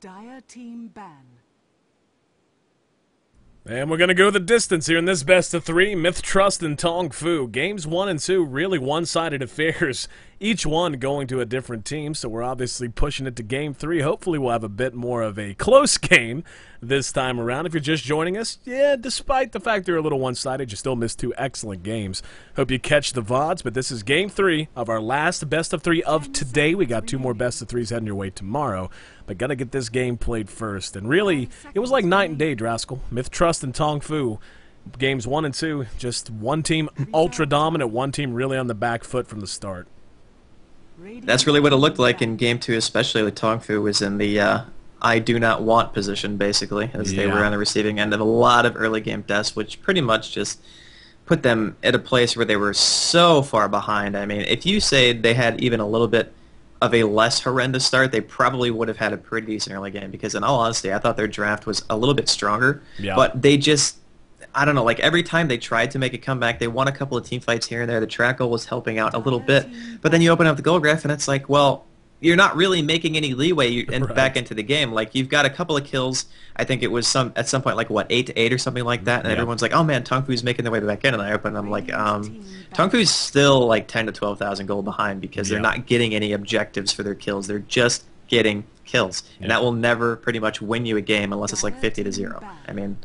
Dire team ban. And we're going to go the distance here in this best of three. Myth, Trust, and Tong Fu. Games 1 and 2, really one-sided affairs. Each one going to a different team, so we're obviously pushing it to Game 3. Hopefully we'll have a bit more of a close game this time around. If you're just joining us, yeah, despite the fact they're a little one-sided, you still missed 2 excellent games. Hope you catch the VODs, but this is Game 3 of our last best of 3 of today. We got 2 more best of 3s heading your way tomorrow, but got to get this game played first. And really, it was like night and day, Draskell. Myth, Trust, and Tong Fu. Games 1 and 2, just one team ultra dominant, one team really on the back foot from the start. That's really what it looked like in Game 2, especially with Tong Fu was in the I do not want position, basically, as they were on the receiving end of a lot of early game deaths, which pretty much just put them at a place where they were so far behind. I mean, if you say they had even a little bit of a less horrendous start, they probably would have had a pretty decent early game, because in all honesty, I thought their draft was a little bit stronger, but they just, I don't know, like every time they tried to make a comeback, they won a couple of team fights here and there. The track goal was helping out a little bit, but then you open up the goal graph and it's like, well, you're not really making any leeway back into the game. Like, you've got a couple of kills. I think it was at some point like, what, 8-8 or something like that, and everyone's like, oh man, Tong Fu's making their way back in, and I open and I'm like, Tong Fu's still like 10 to 12,000 gold behind, because they're not getting any objectives for their kills. They're just getting kills, and that will never pretty much win you a game unless it's like 50-0. I mean,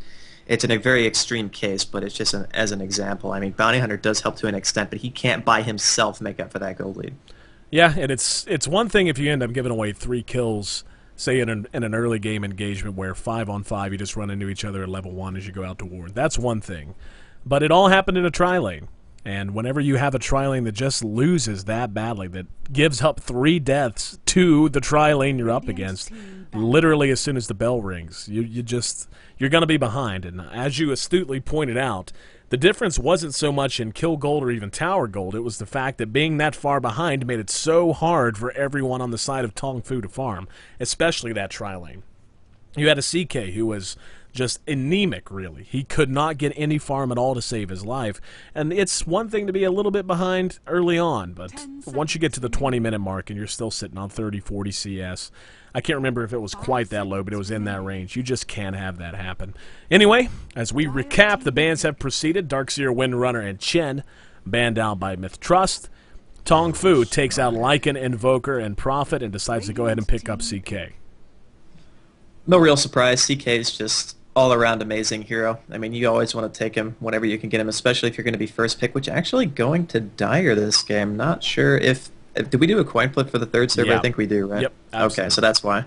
it's in a very extreme case, but it's just as an example. I mean, Bounty Hunter does help to an extent, but he can't by himself make up for that gold lead. Yeah, and it's one thing if you end up giving away 3 kills, say in an early game engagement where 5-on-5 you just run into each other at level 1 as you go out to war. That's one thing. But it all happened in a tri-lane. And whenever you have a tri-lane that just loses that badly, that gives up 3 deaths to the tri-lane you're up against, literally as soon as the bell rings, you're going to be behind. And as you astutely pointed out, the difference wasn't so much in kill gold or even tower gold. It was the fact that being that far behind made it so hard for everyone on the side of Tong Fu to farm, especially that tri-lane. You had a CK who was just anemic, really. He could not get any farm at all to save his life. And it's one thing to be a little bit behind early on, but once you get to the 20-minute mark and you're still sitting on 30, 40 CS, I can't remember if it was quite that low, but it was in that range. You just can't have that happen. Anyway, as we recap, the bans have proceeded. Darkseer, Windrunner, and Chen banned out by Myth Trust. Tong Fu takes out Lycan, Invoker, and Prophet and decides to go ahead and pick up CK. No real surprise. CK is just all-around amazing hero. I mean, you always want to take him whenever you can get him, especially if you're going to be first pick, which actually going to Dire this game. Not sure if... Did we do a coin flip for the third server? Yeah. I think we do, right? Yep, absolutely. Okay, so that's why.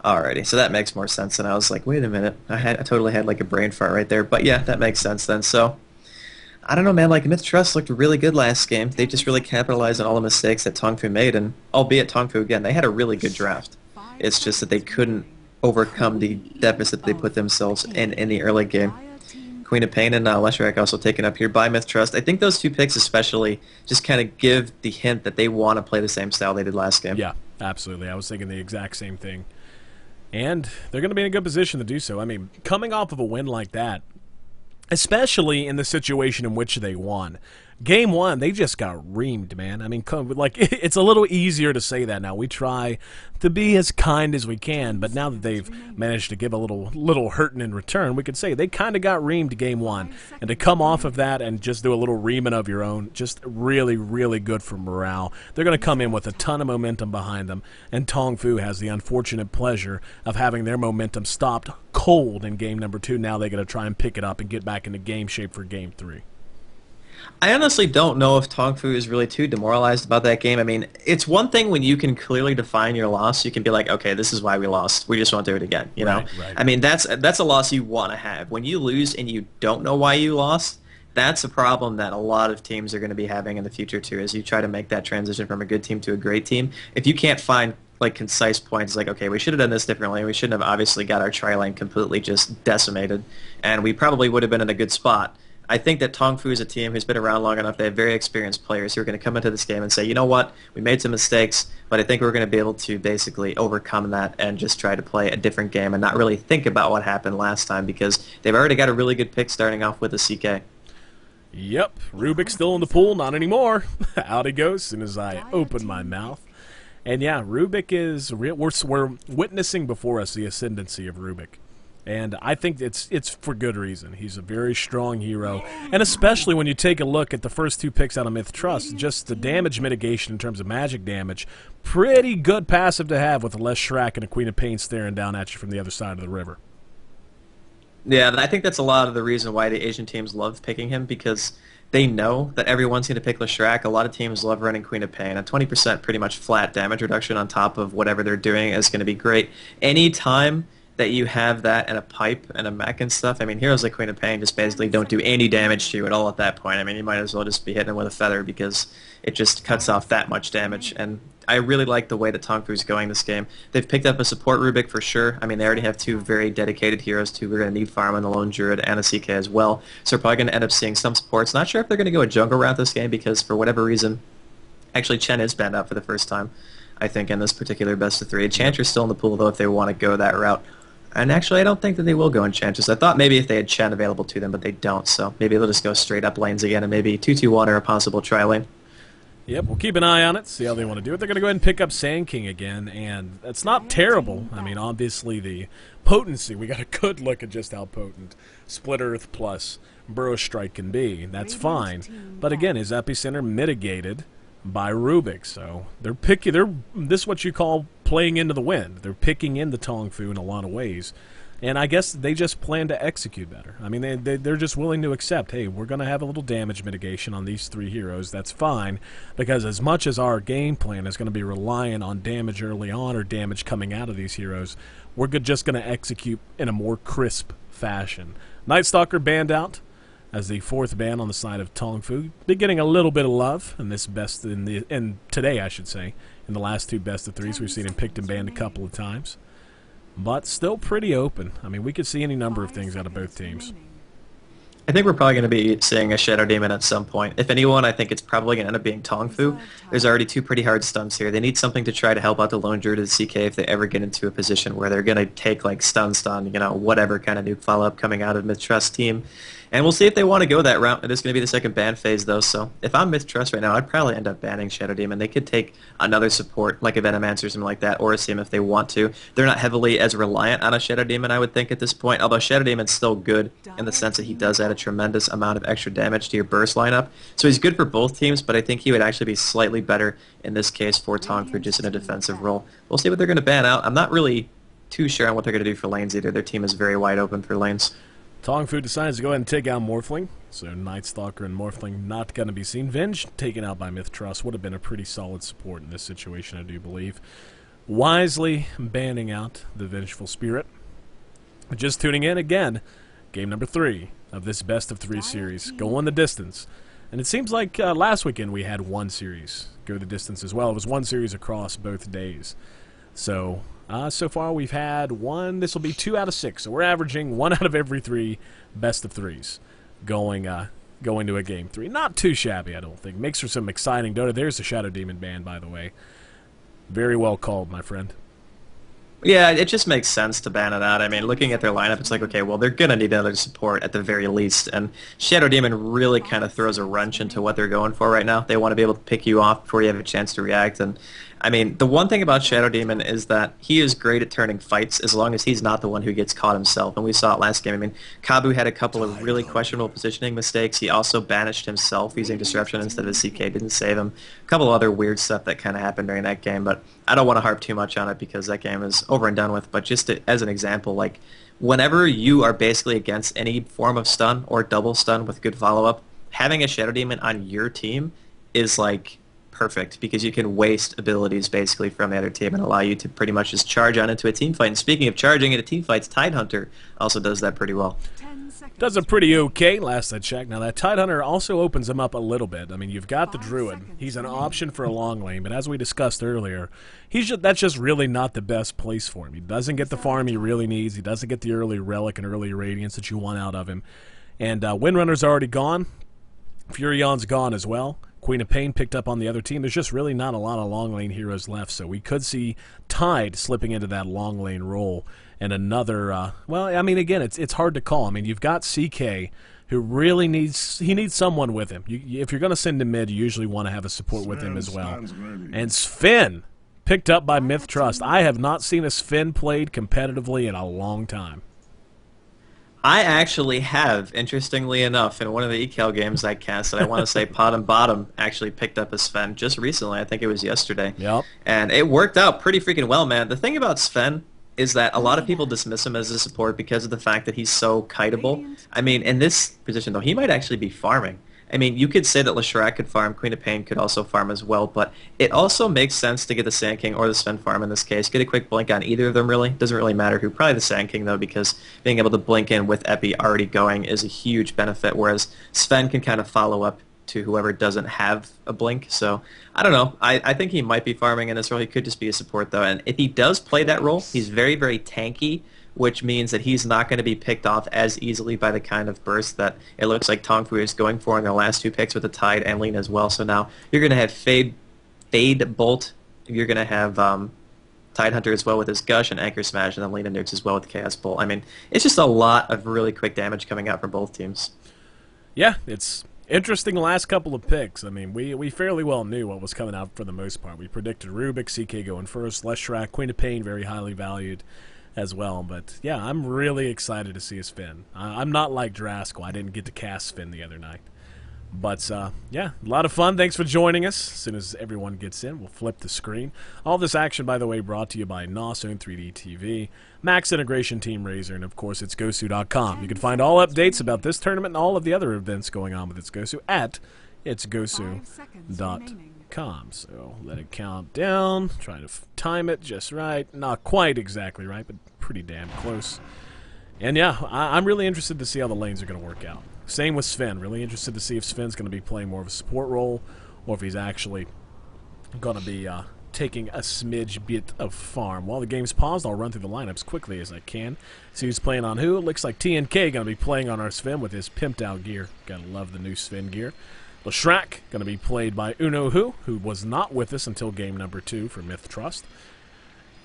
Alrighty, so that makes more sense. And I was like, wait a minute. I totally had like a brain fart right there. But yeah, that makes sense then. So, I don't know, man. Like, Myth Trust looked really good last game. They just really capitalized on all the mistakes that Tong Fu made. And albeit Tong Fu, again, they had a really good draft. It's just that they couldn't overcome the deficit they put themselves in the early game. Queen of Pain and Leshrac also taken up here by Myth Trust. I think those 2 picks especially just kind of give the hint that they want to play the same style they did last game. Yeah, absolutely. I was thinking the exact same thing. And they're going to be in a good position to do so. I mean, coming off of a win like that, especially in the situation in which they won. Game 1, they just got reamed, man. I mean, like, it's a little easier to say that now. We try to be as kind as we can, but now that they've managed to give a little hurting in return, we could say they kind of got reamed Game 1. And to come off of that and just do a little reaming of your own, just really, really good for morale. They're going to come in with a ton of momentum behind them, and Tong Fu has the unfortunate pleasure of having their momentum stopped cold in Game number 2. Now they got to try and pick it up and get back into game shape for Game 3. I honestly don't know if Tong Fu is really too demoralized about that game. I mean, it's one thing when you can clearly define your loss. You can be like, okay, this is why we lost. We just won't do it again, you know? Right. I mean, that's a loss you want to have. When you lose and you don't know why you lost, that's a problem that a lot of teams are going to be having in the future, too, as you try to make that transition from a good team to a great team. If you can't find like concise points, like, okay, we should have done this differently. We shouldn't have obviously got our tri-lane completely just decimated, and we probably would have been in a good spot. I think that Tong Fu is a team who's been around long enough. They have very experienced players who are going to come into this game and say, you know what, we made some mistakes, but I think we're going to be able to basically overcome that and just try to play a different game and not really think about what happened last time, because they've already got a really good pick starting off with a CK. Yep, Rubik's still in the pool, not anymore. Out he goes as soon as I open my mouth. And yeah, Rubik is real. We're witnessing before us the ascendancy of Rubik. And I think it's for good reason. He's a very strong hero. And especially when you take a look at the first 2 picks out of Myth Trust, just the damage mitigation in terms of magic damage, pretty good passive to have with a less Shrek and a Queen of Pain staring down at you from the other side of the river. Yeah, I think that's a lot of the reason why the Asian teams love picking him, because they know that everyone's going to pick Leshrac. A lot of teams love running Queen of Pain. A 20% pretty much flat damage reduction on top of whatever they're doing is going to be great. Anytime that you have that and a pipe and a mech and stuff, I mean, heroes like Queen of Pain just basically don't do any damage to you at all at that point. I mean, you might as well just be hitting them with a feather because it just cuts off that much damage. And I really like the way that Tongfu's going this game. They've picked up a support Rubik for sure. I mean, they already have 2 very dedicated heroes, 2 we're going to need farm on the Lone Druid and a CK as well. So we're probably going to end up seeing some supports. Not sure if they're going to go a jungle route this game because for whatever reason, actually Chen is banned out for the first time, I think, in this particular best of 3. Enchantress still in the pool, though, if they want to go that route. And actually, I don't think that they will go Enchantress. I thought maybe if they had Chen available to them, but they don't. So maybe they'll just go straight up lanes again and maybe 2-2-1 or a possible tri-lane. Yep, we'll keep an eye on it, see how they want to do it. They're going to go ahead and pick up Sand King again, and it's not terrible. I mean, obviously the potency, we got a good look at just how potent Split Earth plus Burrow Strike can be. That's fine. But again, his epicenter mitigated by Rubik, so they're this is what you call playing into the wind. They're picking in the Tongfu in a lot of ways. And I guess they just plan to execute better. I mean, they're just willing to accept, hey, we're going to have a little damage mitigation on these 3 heroes. That's fine, because as much as our game plan is going to be reliant on damage early on or damage coming out of these heroes, we're just going to execute in a more crisp fashion. Night Stalker banned out as the 4th ban on the side of Tongfu. They're getting a little bit of love in this today, I should say. In the last 2 best of 3s, we've seen him picked and banned a couple of times. But still pretty open. I mean, we could see any number of things out of both teams. I think we're probably going to be seeing a Shadow Demon at some point. If anyone, I think it's probably going to end up being Tongfu. There's already 2 pretty hard stuns here. They need something to try to help out the Lone Druid or the CK if they ever get into a position where they're going to take, like, stun, whatever kind of nuke follow-up coming out of Myth Trust team. And we'll see if they want to go that route. It is going to be the second ban phase, though, so if I'm Myth Trust right now, I'd probably end up banning Shadow Demon. They could take another support, like a Venomancer or something like that, or a Sim if they want to. They're not heavily as reliant on a Shadow Demon, I would think, at this point, although Shadow Demon's still good in the sense that he does add a tremendous amount of extra damage to your burst lineup. So he's good for both teams, but I think he would actually be slightly better in this case for Tongfu just in a defensive role. We'll see what they're going to ban out. I'm not really too sure on what they're going to do for lanes either. Their team is very wide open for lanes. Tongfu decides to go ahead and take out Morphling. So Night Stalker and Morphling not going to be seen. Venge taken out by Myth Trust would have been a pretty solid support in this situation, I do believe. Wisely banning out the Vengeful Spirit. Just tuning in again, game number 3 of this best of 3 series. Going the distance. And it seems like last weekend we had 1 series go the distance as well. It was 1 series across both days. So so far we've had 1. This will be 2 out of 6. So we're averaging 1 out of every 3 best of 3s going to a game 3. Not too shabby, I don't think. Makes for some exciting Dota. There's the Shadow Demon ban, by the way. Very well called, my friend. Yeah, it just makes sense to ban it out. I mean, looking at their lineup, it's like, okay, well, they're going to need another support at the very least. And Shadow Demon really kind of throws a wrench into what they're going for right now. They want to be able to pick you off before you have a chance to react. And, I mean, the one thing about Shadow Demon is that he is great at turning fights as long as he's not the one who gets caught himself. And we saw it last game. I mean, Kabu had a couple of really questionable positioning mistakes. He also banished himself using Disruption instead of CK, didn't save him. A couple of other weird stuff that kind of happened during that game. But I don't want to harp too much on it because that game is over and done with. But just as an example, like, whenever you are basically against any form of stun or double stun with good follow-up, having a Shadow Demon on your team is, like, perfect because you can waste abilities basically from the other team and allow you to pretty much just charge on into a team fight. And speaking of charging into team fights, Tidehunter also does that pretty well. Does it pretty okay, last I checked. Now, that Tidehunter also opens him up a little bit. I mean, you've got the Druid. He's an option for a long lane, but as we discussed earlier, that's just really not the best place for him. He doesn't get the farm he really needs. He doesn't get the early Relic and early Radiance that you want out of him. And Windrunner's already gone. Furion's gone as well. Queen of Pain picked up on the other team. There's just really not a lot of long lane heroes left, so we could see Tide slipping into that long lane role. And another, well, I mean, again, it's hard to call. I mean, you've got CK, who really needs someone with him. If you're going to send him mid, you usually want to have a support with him as well. And Sven picked up by Myth Trust. I have not seen a Sven played competitively in a long time. I actually have, interestingly enough, in one of the eCal games I casted, I want to say Pot and Bottom actually picked up a Sven just recently. I think it was yesterday. Yep. And it worked out pretty freaking well, man. The thing about Sven is that a lot of people dismiss him as a support because of the fact that he's so kiteable. I mean, in this position, though, he might actually be farming. I mean, you could say that Leshrac could farm, Queen of Pain could also farm as well, but it also makes sense to get the Sand King or the Sven farm in this case. Get a quick blink on either of them, really. Doesn't really matter who. Probably the Sand King, though, because being able to blink in with Epi already going is a huge benefit, whereas Sven can kind of follow up to whoever doesn't have a blink. So, I don't know. I think he might be farming in this role. He could just be a support, though. And if he does play that role, he's very, very tanky, which means that he's not going to be picked off as easily by the kind of burst that it looks like Tongfu is going for in their last two picks with the Tide and Lina as well. So now you're going to have Fade Bolt. You're going to have Tide Hunter as well with his Gush and Anchor Smash, and then Lina nukes as well with the Chaos Bolt. I mean, it's just a lot of really quick damage coming out from both teams. Yeah, it's interesting last couple of picks. I mean, we fairly well knew what was coming out for the most part. We predicted Rubik, CK going first, Leshrac, Queen of Pain, very highly valued as well. But yeah, I'm really excited to see his Sven. I'm not like Draskell. I didn't get to cast Sven the other night. But yeah, a lot of fun. Thanks for joining us. As soon as everyone gets in, we'll flip the screen. All this action, by the way, brought to you by Nosone 3D TV, Max Integration Team Razor, and of course, itsgosu.com. You can find all updates about this tournament and all of the other events going on with itsgosu at itsgosu.com. So let it count down. Try to time it just right. Not quite exactly right, but pretty damn close. And yeah, I'm really interested to see how the lanes are going to work out. Same with Sven. Really interested to see if Sven's going to be playing more of a support role or if he's actually going to be taking a smidge bit of farm. While the game's paused, I'll run through the lineups quickly as I can. See who's playing on who. It looks like TNK going to be playing on our Sven with his pimped out gear. Gotta love the new Sven gear. Leshrac going to be played by Unohu, who was not with us until game number 2 for Myth Trust.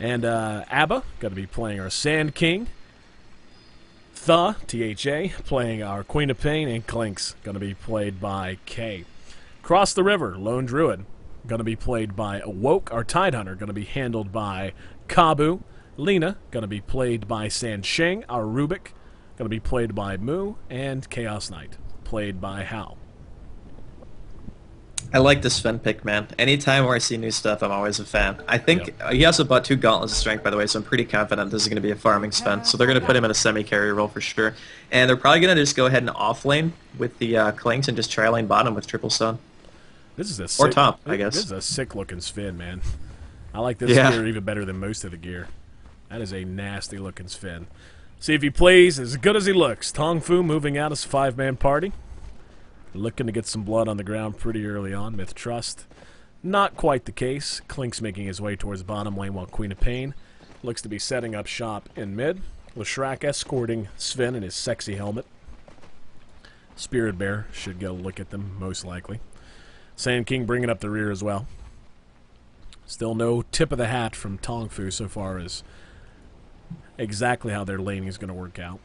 And Abba going to be playing our Sand King. THA, playing our Queen of Pain, and Clinks going to be played by K. Cross the River, Lone Druid, going to be played by Awoke. Our Tide Hunter going to be handled by Kabu. Lina going to be played by Sansheng. Our Rubik going to be played by Mu, and Chaos Knight played by Hao. I like this Sven pick, man. Anytime where I see new stuff, I'm always a fan. I think he also bought 2 Gauntlets of Strength, by the way, so I'm pretty confident this is going to be a farming Sven. So they're going to put him in a semi-carry role for sure. And they're probably going to just go ahead and off-lane with the Clinks and just tri-lane bottom with Triple Stun. This is a sick, or top, I guess. This is a sick-looking Sven, man. I like this gear even better than most of the gear. That is a nasty-looking Sven. See if he plays as good as he looks. Tongfu moving out as a 5-man party. Looking to get some blood on the ground pretty early on. Myth Trust, not quite the case. Clink's making his way towards bottom lane while Queen of Pain looks to be setting up shop in mid. Leshrac escorting Sven in his sexy helmet. Spirit Bear should get a look at them, most likely. Sand King bringing up the rear as well. Still no tip of the hat from Tongfu so far as exactly how their laning is going to work out.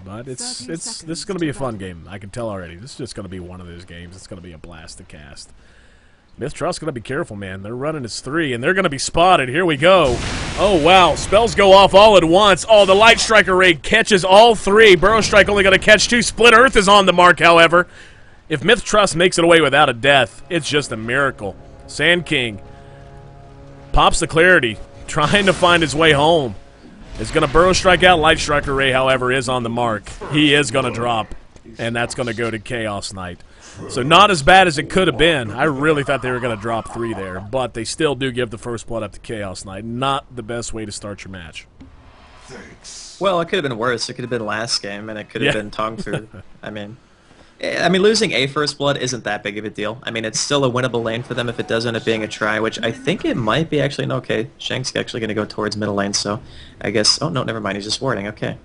But this is going to be a fun game. I can tell already. This is just going to be one of those games. It's going to be a blast to cast. Myth Trust going to be careful, man. They're running as 3, and they're going to be spotted. Here we go. Oh, wow. Spells go off all at once. Oh, the Light Striker raid catches all 3. Burrow Strike only going to catch 2. Split Earth is on the mark, however. If Myth Trust makes it away without a death, it's just a miracle. Sand King pops the Clarity, trying to find his way home. Is going to Burrow Strike out. Light Striker Ray, however, is on the mark. He is going to drop, and that's going to go to Chaos Knight. So not as bad as it could have been. I really thought they were going to drop 3 there, but they still do give the first blood up to Chaos Knight. Not the best way to start your match. Well, it could have been worse. It could have been last game, and it could have been Tongfu. I mean, losing a first blood isn't that big of a deal. I mean, it's still a winnable lane for them if it does end up being a try, which I think it might be actually. No, okay, Shank's actually going to go towards middle lane, so I guess. Oh no, never mind. He's just warding. Okay.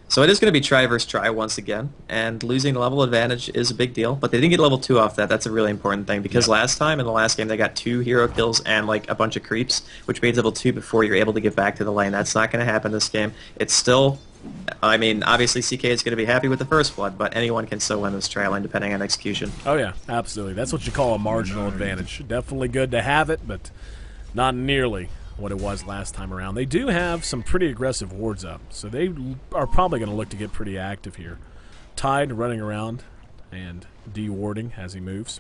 So it is going to be try versus try once again, and losing level advantage is a big deal, but they didn't get level 2 off that. That's a really important thing, because last time, in the last game, they got 2 hero kills and like a bunch of creeps, which made level 2 before you're able to get back to the lane. That's not going to happen this game. It's still I mean, obviously CK is going to be happy with the first blood, but anyone can still win this trial line depending on execution. Oh yeah, absolutely. That's what you call a marginal advantage. Definitely good to have it, but not nearly what it was last time around. They do have some pretty aggressive wards up, so they are probably going to look to get pretty active here. Tide running around and de-warding as he moves.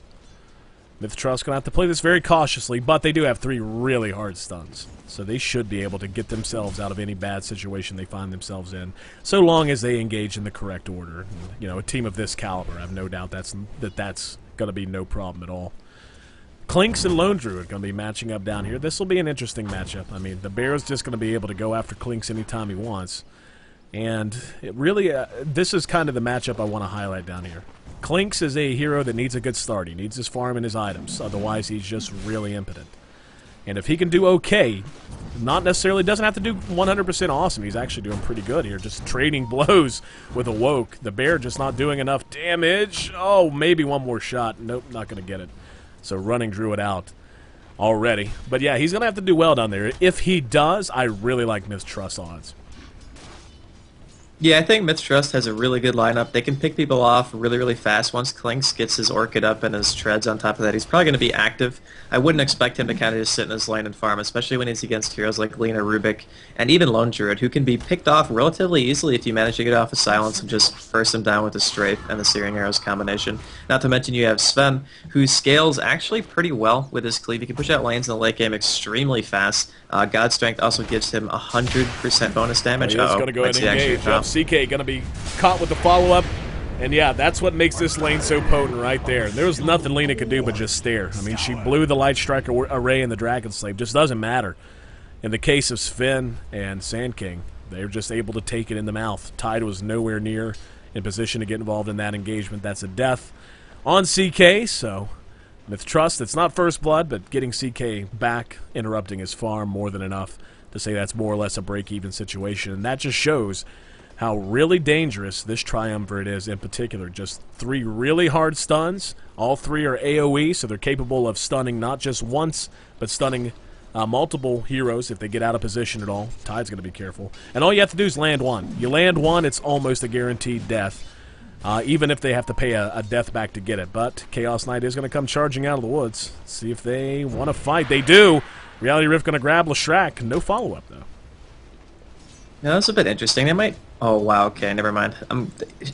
MITH Trust going to have to play this very cautiously, but they do have 3 really hard stuns. So they should be able to get themselves out of any bad situation they find themselves in, so long as they engage in the correct order. You know, a team of this caliber, I have no doubt that's going to be no problem at all. Clinks and Lone Druid going to be matching up down here. This will be an interesting matchup. I mean, the Bear's just going to be able to go after Clinks anytime he wants. And it really, this is kind of the matchup I want to highlight down here. Clinks is a hero that needs a good start. He needs his farm and his items. Otherwise, he's just really impotent. And if he can do okay, not necessarily, doesn't have to do 100% awesome. He's actually doing pretty good here, just trading blows with Awoke. The Bear just not doing enough damage. Oh, maybe one more shot. Nope, not going to get it. So running Druid out already. But yeah, he's going to have to do well down there. If he does, I really like MITH Trust odds. Yeah, I think MITH Trust has a really good lineup. They can pick people off really, really fast. Once Clinks gets his Orchid up and his Treads on top of that, he's probably going to be active. I wouldn't expect him to kind of just sit in his lane and farm, especially when he's against heroes like Lina, Rubik, and even Lone Druid, who can be picked off relatively easily if you manage to get off a Silence and just first him down with the Strafe and the Searing Arrows combination. Not to mention you have Sven, who scales actually pretty well with his Cleave. He can push out lanes in the late game extremely fast. God Strength also gives him 100% bonus damage. He's going to go ahead and engage. CK going to be caught with the follow-up. And yeah, that's what makes this lane so potent right there. There was nothing Lina could do but just stare. I mean, she blew the Light Strike array and the Dragon Slave. Just doesn't matter. In the case of Sven and Sand King, they were just able to take it in the mouth. Tide was nowhere near in position to get involved in that engagement. That's a death on CK, so MITH Trust, it's not first blood, but getting CK back, interrupting his farm, more than enough to say that's more or less a break-even situation. And that just shows how really dangerous this Triumvirate is in particular. Just 3 really hard stuns. All 3 are AoE, so they're capable of stunning not just once, but stunning multiple heroes if they get out of position at all. Tide's going to be careful. And all you have to do is land one. You land one, it's almost a guaranteed death, even if they have to pay a death back to get it. But Chaos Knight is going to come charging out of the woods. See if they want to fight. They do. Reality Rift going to grab Leshrac. No follow-up, though. Yeah, that's a bit interesting. They might... Oh, wow, okay, never mind.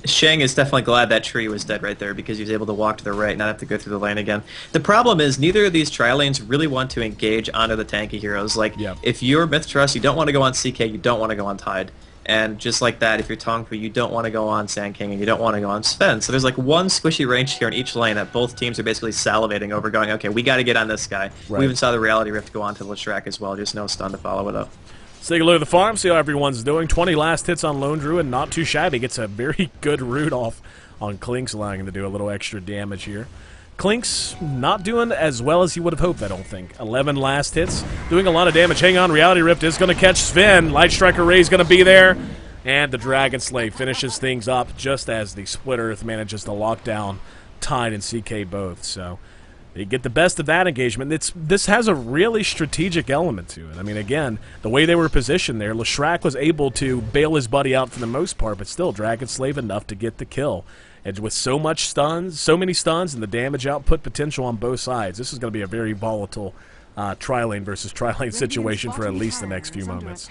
Shang is definitely glad that tree was dead right there because he was able to walk to the right and not have to go through the lane again. The problem is neither of these tri lanes really want to engage onto the tanky heroes. Like, if you're MITH Trust, you don't want to go on CK, you don't want to go on Tide. And just like that, if you're Tongfu, you don't want to go on Sand King and you don't want to go on Sven. So there's like one squishy range here in each lane that both teams are basically salivating over, going, okay, we got to get on this guy. Right. We even saw the Reality Rift go on to Leshrac as well, just no stun to follow it up. Let's take a look at the farm, see how everyone's doing. 20 last hits on Lone Druid, not too shabby. Gets a very good root off on Clinks, allowing him to do a little extra damage here. Clinks not doing as well as he would have hoped, I don't think. 11 last hits, doing a lot of damage. Hang on, Reality Rift is going to catch Sven. Light Striker Ray is going to be there. And the Dragon Slave finishes things up just as the Split Earth manages to lock down Tide and CK both. So they get the best of that engagement. This has a really strategic element to it. I mean, again, the way they were positioned there, Leshrac was able to bail his buddy out for the most part, but still Dragon Slave enough to get the kill. And with so many stuns, and the damage output potential on both sides, this is going to be a very volatile tri-lane versus tri-lane situation for at least the next few moments.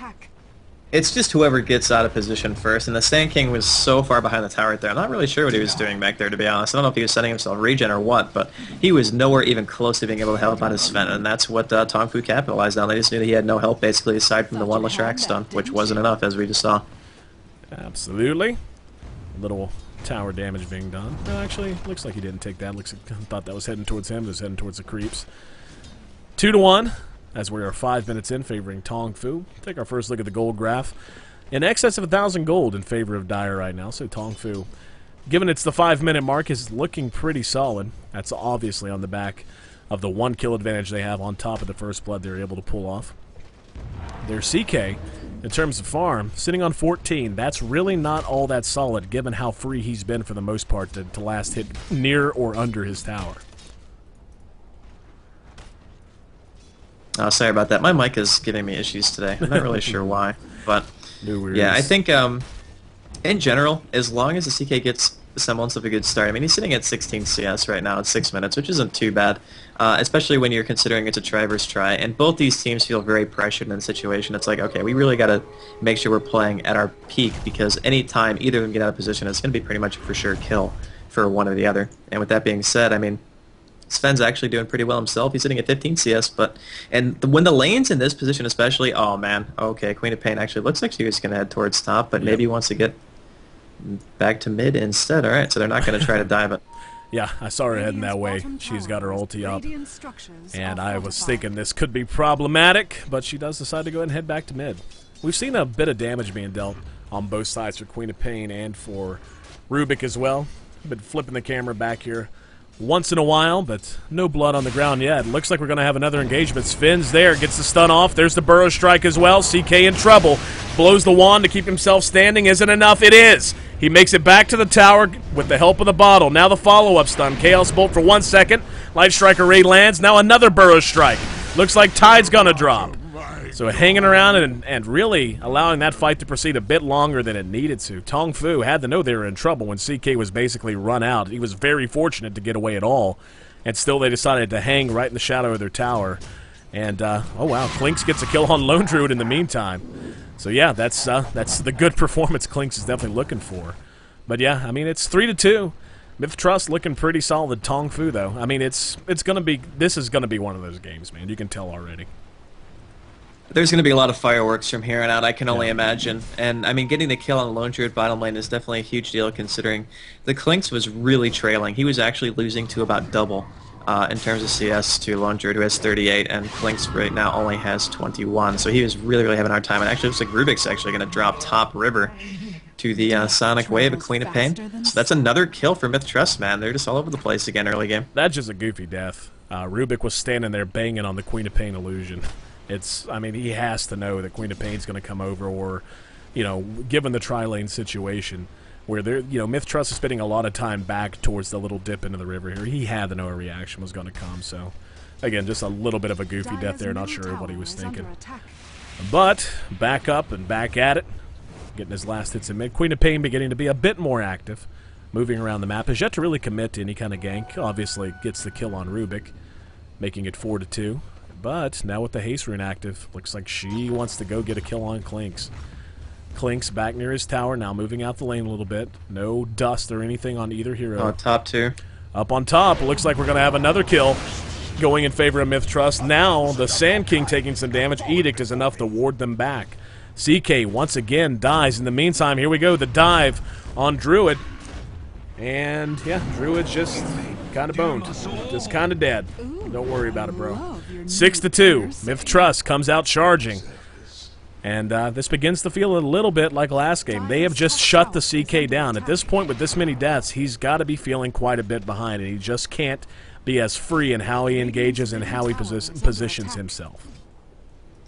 It's just whoever gets out of position first, and the Sand King was so far behind the tower right there. I'm not really sure what he was doing back there, to be honest. I don't know if he was setting himself regen or what, but he was nowhere even close to being able to help out his Sven, and that's what Tongfu capitalized on. They just knew that he had no help, basically, aside from the one Leshrac stun, which wasn't enough, as we just saw. Absolutely. Little tower damage being done. No, actually, looks like he didn't take that. Looks like, I thought that was heading towards him. It was heading towards the creeps. 2-1. As we are 5 minutes in, favoring Tongfu. Take our first look at the gold graph. In excess of 1,000 gold in favor of Dire right now, so Tongfu, given it's the 5-minute mark, is looking pretty solid. That's obviously on the back of the 1 kill advantage they have on top of the first blood they're able to pull off. Their CK, in terms of farm, sitting on 14. That's really not all that solid, given how free he's been for the most part to last hit near or under his tower. Oh, sorry about that. My mic is giving me issues today. I'm not really sure why, but yeah, I think In general, as long as the CK gets the semblance of a good start, I mean, he's sitting at 16 CS right now at 6 minutes, which isn't too bad, especially when you're considering it's a try versus try. And both these teams feel very pressured in the situation. It's like, okay, we really got to make sure we're playing at our peak because any time either of them get out of position, it's going to be pretty much a for sure kill for one or the other. And with that being said, I mean, Sven's actually doing pretty well himself. He's sitting at 15 CS, when the lane's in this position especially, oh man, okay, Queen of Pain actually looks like she was going to head towards top, but maybe wants to get back to mid instead. Alright, so they're not going to try to dive it. Yeah, I saw her heading that way. She's got her ulti up. And I was thinking this could be problematic, but she does decide to go ahead and head back to mid. We've seen a bit of damage being dealt on both sides for Queen of Pain and for Rubik as well. Been flipping the camera back here once in a while, but no blood on the ground yet. Looks like we're going to have another engagement. Sven's there, gets the stun off. There's the burrow strike as well. CK in trouble. Blows the wand to keep himself standing. Isn't enough? It is. He makes it back to the tower with the help of the bottle. Now the follow-up stun. Chaos Bolt for 1 second. Light Striker Ray lands. Now another burrow strike. Looks like Tide's going to drop. So hanging around and really allowing that fight to proceed a bit longer than it needed to. Tong Fu had to know they were in trouble when CK was basically run out. He was very fortunate to get away at all. And still they decided to hang right in the shadow of their tower. And, oh wow, Clinks gets a kill on Lone Druid in the meantime. So yeah, that's the good performance Clinks is definitely looking for. But yeah, I mean, it's 3-2. Myth Trust looking pretty solid. Tong Fu, though. I mean, this is going to be one of those games, man. You can tell already. There's going to be a lot of fireworks from here on out, I can only imagine. And, I mean, getting the kill on the Lone Druid bottom lane is definitely a huge deal considering the Clinks was really trailing. He was actually losing to about double in terms of CS to Lone Druid, who has 38, and Clinks right now only has 21. So he was really, really having a hard time. And actually, it looks like Rubik's actually going to drop top river to the Sonic Wave of Queen of Pain. So that's another kill for Myth Trust, man. They're just all over the place again early game. That's just a goofy death. Rubik was standing there banging on the Queen of Pain illusion. I mean, he has to know that Queen of Pain's going to come over, or, you know, given the tri-lane situation, where they're, you know, Myth Trust is spending a lot of time back towards the little dip into the river here. He had to know a reaction was going to come, so, again, just a little bit of a goofy death there, not sure what he was thinking. But, back up and back at it, getting his last hits in mid. Queen of Pain beginning to be a bit more active, moving around the map. Has yet to really commit to any kind of gank. Obviously, gets the kill on Rubik, making it 4-2. But now with the haste rune active, looks like she wants to go get a kill on Clinks. Clinks back near his tower, now moving out the lane a little bit. No dust or anything on either hero. Oh, top two. Up on top, it looks like we're going to have another kill going in favor of Myth Trust. Now the Sand King taking some damage. Edict is enough to ward them back. CK once again dies. In the meantime, here we go, the dive on Druid. And yeah, Druid's just kind of boned. Just kind of dead. Don't worry about it, bro. 6-2. Myth Trust comes out charging. And this begins to feel a little bit like last game. They have just shut the CK down. At this point, with this many deaths, he's got to be feeling quite a bit behind, and he just can't be as free in how he engages and how he positions himself.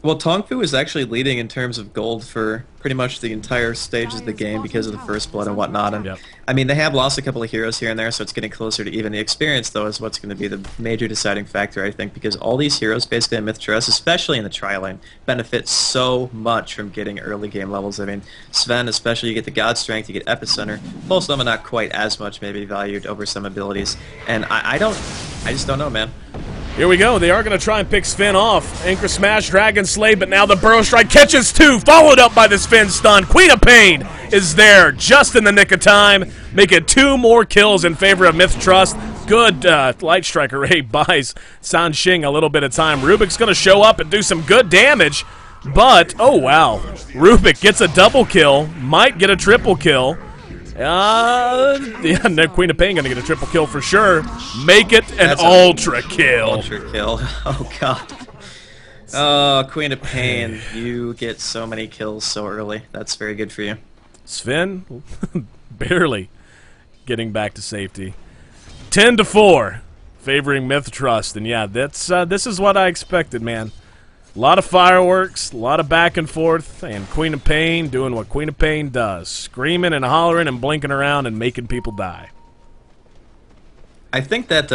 Well, Tong Fu is actually leading in terms of gold for pretty much the entire stages of the game because of the first blood and whatnot. And I mean, they have lost a couple of heroes here and there, so it's getting closer to even. The experience, though, is what's going to be the major deciding factor, I think, because all these heroes, basically in Myth Trust, especially in the tri-lane, benefit so much from getting early game levels. I mean, Sven, especially, you get the God Strength, you get Epicenter. Most of them are not quite as much, maybe, valued over some abilities. And I just don't know, man. Here we go. They are going to try and pick Sven off. Anchor Smash, Dragon Slay, but now the Burrow Strike catches two, followed up by the Sven stun. Queen of Pain is there just in the nick of time, making 2 more kills in favor of Myth Trust. Good Light Striker Ray buys San Xing a little bit of time. Rubik's going to show up and do some good damage, but, oh wow, Rubik gets a double kill, might get a triple kill. Yeah, no, Queen of Pain gonna get a triple kill for sure. Make it an ultra kill. Ultra kill. Oh god. Oh, Queen of Pain, you get so many kills so early. That's very good for you. Sven, barely getting back to safety. 10-4, favoring Myth Trust, and yeah, that's this is what I expected, man. A lot of fireworks, a lot of back and forth, and Queen of Pain doing what Queen of Pain does. Screaming and hollering and blinking around and making people die. I think that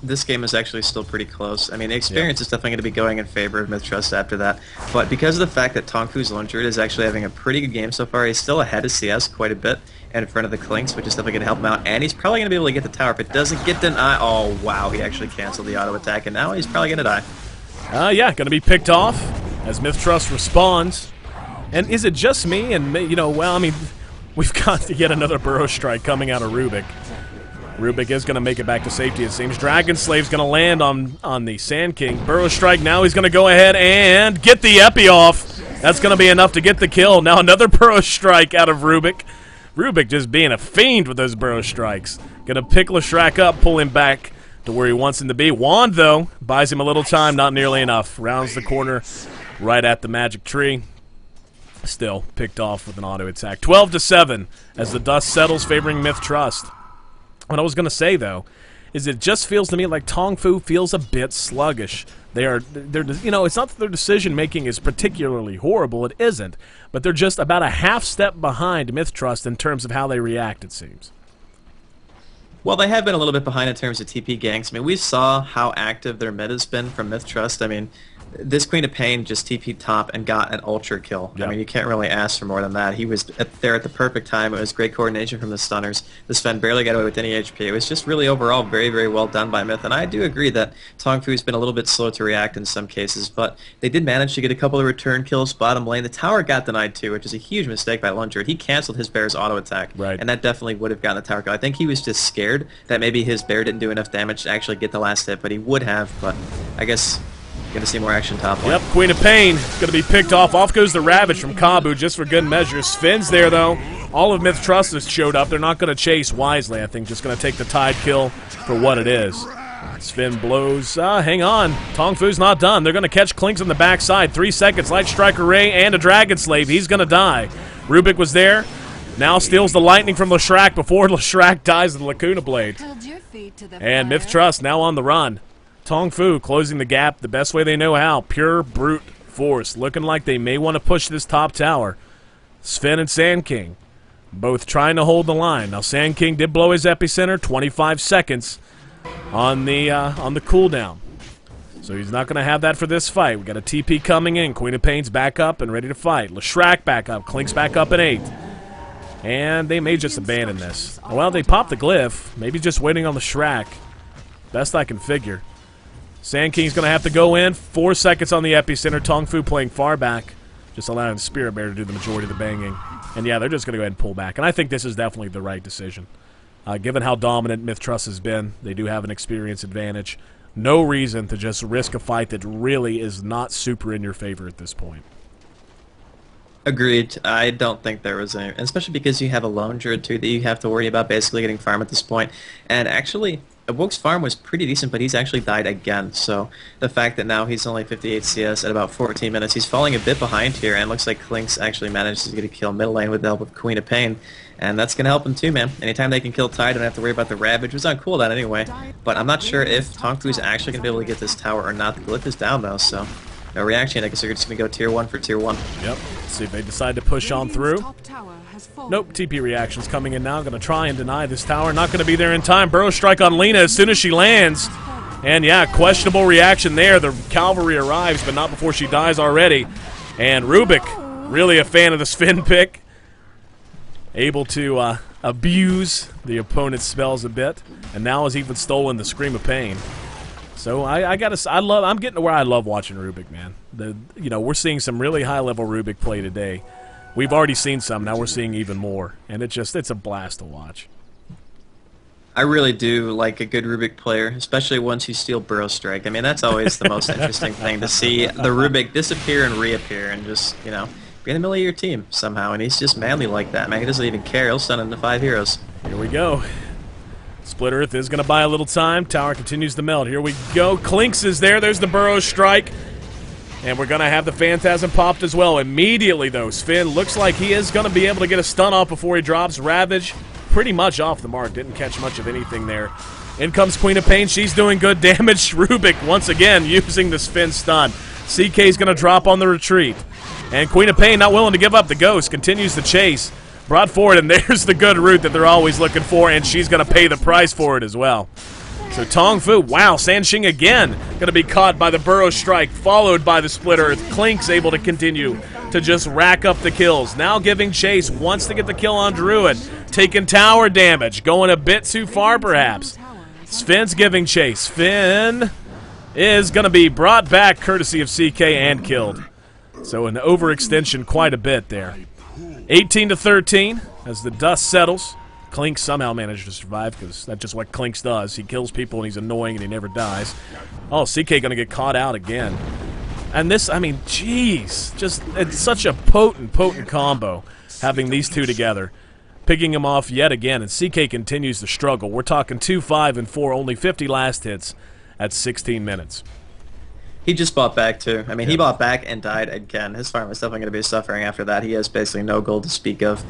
this game is actually still pretty close. I mean, the experience is definitely going to be going in favor of Myth Trust after that. But because of the fact that Tongfu's Lone Druid is actually having a pretty good game so far, he's still ahead of CS quite a bit and in front of the Clinks, which is definitely going to help him out. And he's probably going to be able to get the tower. If it doesn't get denied... Oh, wow, he actually canceled the auto attack, and now he's probably going to die. Yeah, going to be picked off as Myth Trust responds. And is it just me? And, you know, well, I mean, we've got to get another Burrow Strike coming out of Rubik. Rubik is going to make it back to safety, it seems. Dragon Slave's going to land on the Sand King. Burrow Strike, now he's going to go ahead and get the Epi off. That's going to be enough to get the kill. Now another Burrow Strike out of Rubik. Rubik just being a fiend with those Burrow Strikes. Going to pick Leshrac up, pull him back to where he wants him to be. Wand, though, buys him a little time, not nearly enough. Rounds the corner right at the magic tree. Still picked off with an auto attack. 12-7 as the dust settles, favoring Myth Trust. What I was going to say, though, is it just feels to me like Tongfu feels a bit sluggish. They're you know, it's not that their decision-making is particularly horrible, it isn't, but they're just about a half step behind Myth Trust in terms of how they react, it seems. Well, they have been a little bit behind in terms of TP ganks. I mean, we saw how active their mid has been from Myth Trust. I mean, this Queen of Pain just TP'd top and got an ultra kill. Yep. I mean, you can't really ask for more than that. He was there at the perfect time. It was great coordination from the stunners. The Sven barely got away with any HP. It was just really overall very, very well done by Myth. And I do agree that Tongfu's been a little bit slow to react in some cases, but they did manage to get a couple of return kills bottom lane. The tower got denied too, which is a huge mistake by Lone Druid. He canceled his bear's auto attack, right, and that definitely would have gotten the tower kill. I think he was just scared that maybe his bear didn't do enough damage to actually get the last hit, but he would have, but I guess... Going to see more action top lane. Yep, Queen of Pain going to be picked off. Off goes the Ravage from Kabu just for good measure. Sven's there, though. All of Myth Trust has showed up. They're not going to chase wisely, I think. Just going to take the Tide kill for what it is. Sven blows. Hang on. Tongfu's not done. They're going to catch Clinks on the backside. 3 seconds. Light Strike Array and a Dragon Slave. He's going to die. Rubik was there. Now steals the lightning from Leshrac before Leshrac dies of the Lacuna Blade. And Myth Trust now on the run. Tongfu closing the gap the best way they know how. Pure brute force. Looking like they may want to push this top tower. Sven and Sand King both trying to hold the line. Now Sand King did blow his epicenter. 25 seconds on the cooldown. So he's not going to have that for this fight. We got a TP coming in. Queen of Pain's back up and ready to fight. Leshrac back up. Clink's back up at 8. And they may just abandon this. Well, they popped the glyph. Maybe just waiting on Leshrac. Best I can figure. Sand King's going to have to go in. 4 seconds on the epicenter. Tongfu playing far back, just allowing Spirit Bear to do the majority of the banging. And yeah, they're just going to go ahead and pull back. And I think this is definitely the right decision. Given how dominant Myth Trust has been, they do have an experience advantage. No reason to just risk a fight that really is not super in your favor at this point. Agreed. I don't think there was any, especially because you have a Lone Druid too that you have to worry about basically getting farm at this point. And actually, Woke's farm was pretty decent, but he's actually died again. So the fact that now he's only 58 CS at about 14 minutes, he's falling a bit behind here, and it looks like Clinks actually managed to get a kill middle lane with the help of Queen of Pain. And that's going to help him too, man. Anytime they can kill Tide, don't have to worry about the Ravage. It was on cooldown anyway. But I'm not sure if Tongfu's actually going to be able to get this tower or not. The glyph is down though, so no reaction. I guess they're just going to go tier 1 for tier 1. Yep. Let's see if they decide to push on through. Nope, TP reactions coming in now. Going to try and deny this tower. Not going to be there in time. Burrow Strike on Lena as soon as she lands. And yeah, questionable reaction there. The cavalry arrives, but not before she dies already. And Rubik, really a fan of the Sven pick. Able to abuse the opponent's spells a bit. And now has even stolen the Scream of Pain. So I'm getting to where I love watching Rubik, man. We're seeing some really high-level Rubik play today. We've already seen some, now we're seeing even more. And it's a blast to watch. I really do like a good Rubik player, especially once you steal Burrow Strike. I mean, that's always the most interesting thing, to see the Rubik disappear and reappear and just, be in the middle of your team somehow. And he's just manly like that, man. He doesn't even care. He'll stun into 5 heroes. Here we go. Split Earth is going to buy a little time. Tower continues to melt. Here we go. Clinks is there. There's the Burrow Strike. And we're going to have the Phantasm popped as well. Immediately, though, Sven looks like he is going to be able to get a stun off before he drops. Ravage pretty much off the mark. Didn't catch much of anything there. In comes Queen of Pain. She's doing good damage. Rubik, once again, using the Sven stun. CK's going to drop on the retreat. And Queen of Pain not willing to give up the ghost. Continues the chase. Brought forward, and there's the good route that they're always looking for, and she's going to pay the price for it as well. So Tong Fu, wow, Sanxing again going to be caught by the Burrow Strike, followed by the Split Earth. Klink's able to continue to just rack up the kills. Now giving chase, wants to get the kill on Druid, taking tower damage, going a bit too far perhaps. Sven's giving chase. Sven is going to be brought back courtesy of CK and killed. So an overextension quite a bit there. 18-13 as the dust settles. Klink somehow managed to survive because that's just what Klink does. He kills people and he's annoying and he never dies. Oh, CK going to get caught out again. And this, I mean, jeez, just it's such a potent combo having these two together. Picking him off yet again, and CK continues to struggle. We're talking 2, 5, and 4, only 50 last hits at 16 minutes. He just bought back, too. I mean, he bought back and died again. His farm is definitely going to be suffering after that. He has basically no gold to speak of.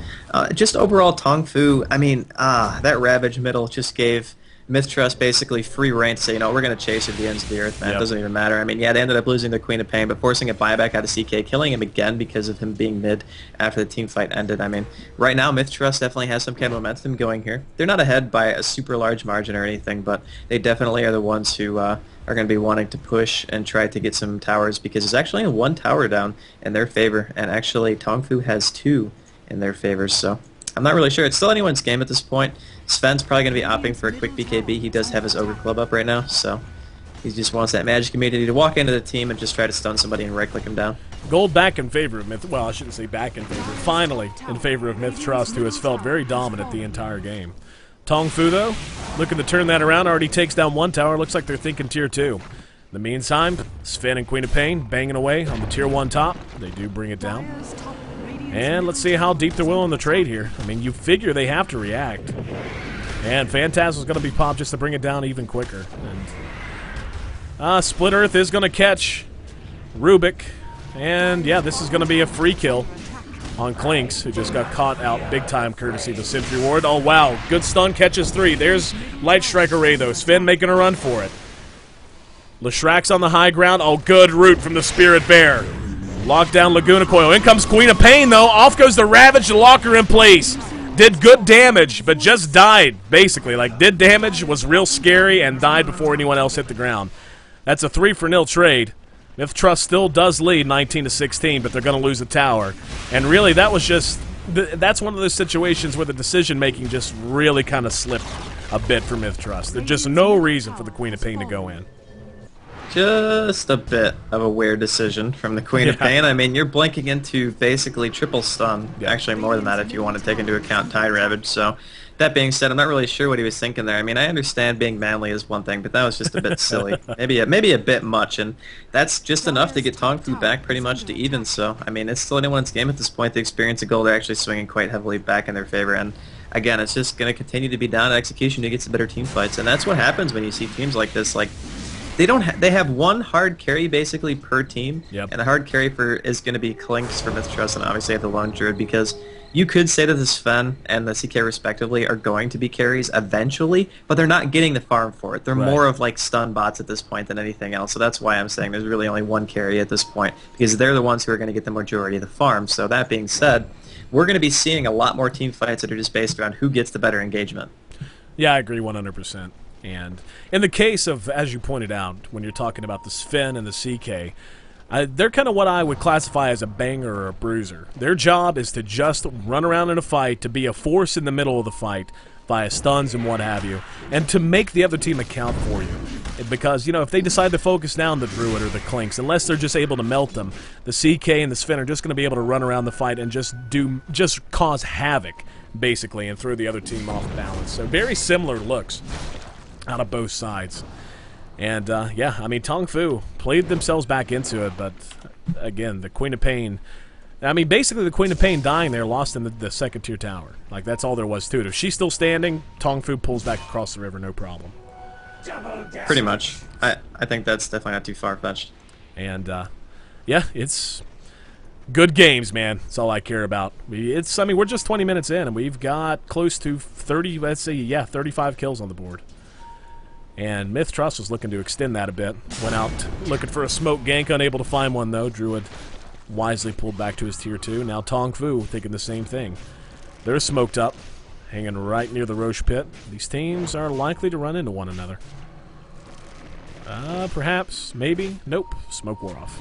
Just overall, Tong Fu, I mean, that Ravage middle just gave Myth Trust basically free reign to say, you know, we're going to chase at the ends of the earth, man. It doesn't even matter. I mean, yeah, they ended up losing the Queen of Pain, but forcing a buyback out of CK, killing him again because of him being mid after the team fight ended. I mean, right now, Myth Trust definitely has some kind of momentum going here. They're not ahead by a super large margin or anything, but they definitely are the ones who are going to be wanting to push and try to get some towers because there's actually only 1 tower down in their favor, and actually Tong Fu has 2 in their favor, so I'm not really sure. It's still anyone's game at this point. Sven's probably going to be opting for a quick BKB. He does have his Ogre Club up right now, so he just wants that magic immunity to walk into the team and just try to stun somebody and right-click him down. Gold back in favor of Myth. Well, I shouldn't say back in favor. Finally in favor of Myth Trust, who has felt very dominant the entire game. Tong Fu, though, looking to turn that around. Already takes down 1 tower. Looks like they're thinking Tier 2. In the meantime, Sven and Queen of Pain banging away on the Tier 1 top. They do bring it down. And let's see how deep they're willing to trade here. I mean, you figure they have to react. And Phantasm is going to be popped just to bring it down even quicker. And Split Earth is going to catch Rubik. And yeah, this is going to be a free kill on Klinks, who just got caught out big time courtesy of the Sentry Ward. Oh wow, good stun, catches 3. There's Light Strike Array though. Sven making a run for it. Leshrack's on the high ground. Oh, good root from the Spirit Bear. Locked down Laguna Coil. In comes Queen of Pain though. Off goes the Ravage to lock her in place. Did good damage, but just died, basically. Like, did damage, was real scary, and died before anyone else hit the ground. That's a 3-for-0 trade. Myth Trust still does lead 19-16, but they're going to lose a tower. And really, that was just... That's one of those situations where the decision-making just really kind of slipped a bit for Myth Trust. There's just no reason for the Queen of Pain to go in. Just a bit of a weird decision from the Queen of Pain. I mean, you're blinking into basically triple stun. Actually, more than that if you want to take into account Tide Ravage. So, that being said, I'm not really sure what he was thinking there. I mean, I understand being manly is one thing, but that was just a bit silly. Maybe a bit much, and that's just enough to get Tong Fu back pretty much to even. So, I mean, it's still anyone's game at this point. The experience of gold are actually swinging quite heavily back in their favor, and again, it's just going to continue to be down to execution to get some better team fights, and that's what happens when you see teams like this. Like, they have 1 hard carry basically per team, and the hard carry is going to be Klinks for Myth Trust and obviously the Lone Druid, because you could say that the Sven and the CK respectively are going to be carries eventually, but they're not getting the farm for it. They're more of like stun bots at this point than anything else, so that's why I'm saying there's really only 1 carry at this point, because they're the ones who are going to get the majority of the farm. So that being said, we're going to be seeing a lot more team fights that are just based around who gets the better engagement. Yeah, I agree 100%. And in the case of, as you pointed out, when you're talking about the Sven and the CK, they're kind of what I would classify as a banger or a bruiser. Their job is to just run around in a fight, to be a force in the middle of the fight via stuns and what have you, and to make the other team account for you. Because, you know, if they decide to focus down the Druid or the Klinks, unless they're just able to melt them, the CK and the Sven are just going to be able to run around the fight and just cause havoc, basically, and throw the other team off balance. So very similar looks out of both sides. And, yeah, I mean, Tong Fu played themselves back into it, but, again, the Queen of Pain... I mean, basically, the Queen of Pain dying there lost in the second-tier tower. Like, that's all there was to it. If she's still standing, Tong Fu pulls back across the river, no problem. Pretty much. I think that's definitely not too far-fetched. And, yeah, it's good games, man. That's all I care about. I mean, we're just 20 minutes in, and we've got close to 30, let's say, yeah, 35 kills on the board. And Myth Trust was looking to extend that a bit. Went out looking for a smoke gank, unable to find one, though. Druid wisely pulled back to his tier 2. Now Tong Fu thinking the same thing. They're smoked up, hanging right near the Roche pit. These teams are likely to run into one another. Perhaps. Maybe. Nope. Smoke wore off.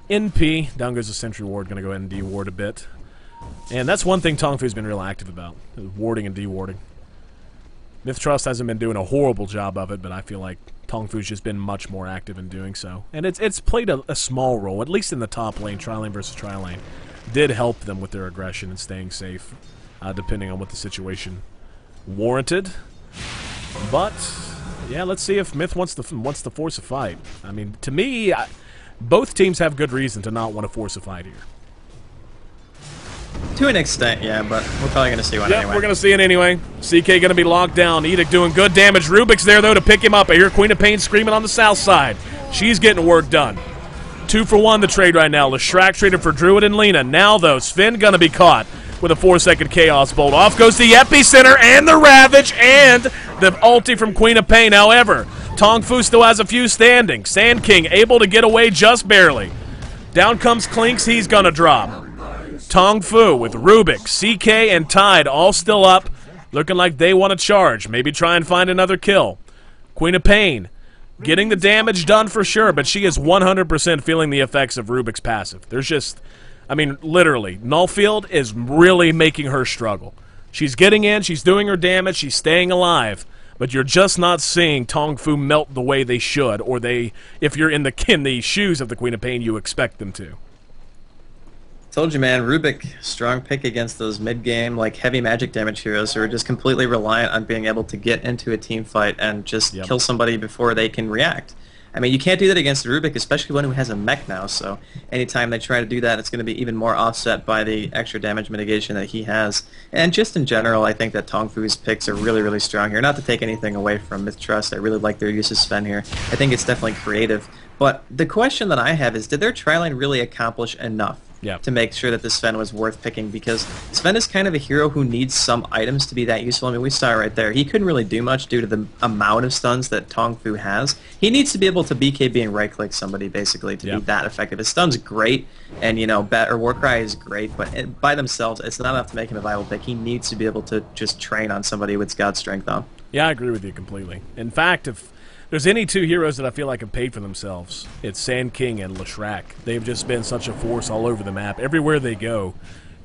NP. Down goes the sentry ward. Gonna go ahead and de-ward a bit. And that's one thing Tongfu's been real active about. Warding and de-warding. Myth Trust hasn't been doing a horrible job of it, but I feel like Tongfu's just been much more active in doing so. And it's played a small role, at least in the top lane, tri-lane versus tri-lane. Did help them with their aggression and staying safe, depending on what the situation warranted. But yeah, let's see if Myth wants to force a fight. I mean, to me, both teams have good reason to not want to force a fight here. To an extent, yeah, but we're probably going to see one anyway. We're going to see it anyway. CK going to be locked down. Edict doing good damage. Rubik's there, though, to pick him up. I hear Queen of Pain screaming on the south side. She's getting work done. 2 for 1 the trade right now. Leshrac traded for Druid and Lena. Now, though, Sven going to be caught with a 4-second Chaos Bolt. Off goes the Epicenter and the Ravage and the ulti from Queen of Pain. However, Tongfu still has a few standing. Sand King able to get away just barely. Down comes Clinks. He's going to drop. Tongfu with Rubik, CK, and Tide all still up, looking like they want to charge. Maybe try and find another kill. Queen of Pain getting the damage done for sure, but she is 100% feeling the effects of Rubik's passive. There's just, I mean, literally, Nullfield is really making her struggle. She's getting in, she's doing her damage, she's staying alive, but you're just not seeing Tongfu melt the way they should, or if you're in the shoes of the Queen of Pain, you expect them to. Told you, man. Rubik, strong pick against those mid-game, like, heavy magic damage heroes who are just completely reliant on being able to get into a team fight and just kill somebody before they can react. I mean, you can't do that against Rubik, especially one who has a mech now, so anytime they try to do that, it's going to be even more offset by the extra damage mitigation that he has. And just in general, I think that Tongfu's picks are really, really strong here. Not to take anything away from Myth Trust, I really like their use of Sven here. I think it's definitely creative. But the question that I have is, did their tri-lane really accomplish enough to make sure that this Sven was worth picking? Because Sven is kind of a hero who needs some items to be that useful. I mean, we saw it right there. He couldn't really do much due to the amount of stuns that Tongfu has. He needs to be able to BKB and right-click somebody, basically, to be that effective. His stun's great, and, you know, Warcry is great, but by themselves, it's not enough to make him a viable pick. He needs to be able to just train on somebody with God Strength on. Yeah, I agree with you completely. In fact, if there's any two heroes that I feel like have paid for themselves, it's Sand King and Leshrac. They've just been such a force all over the map. Everywhere they go,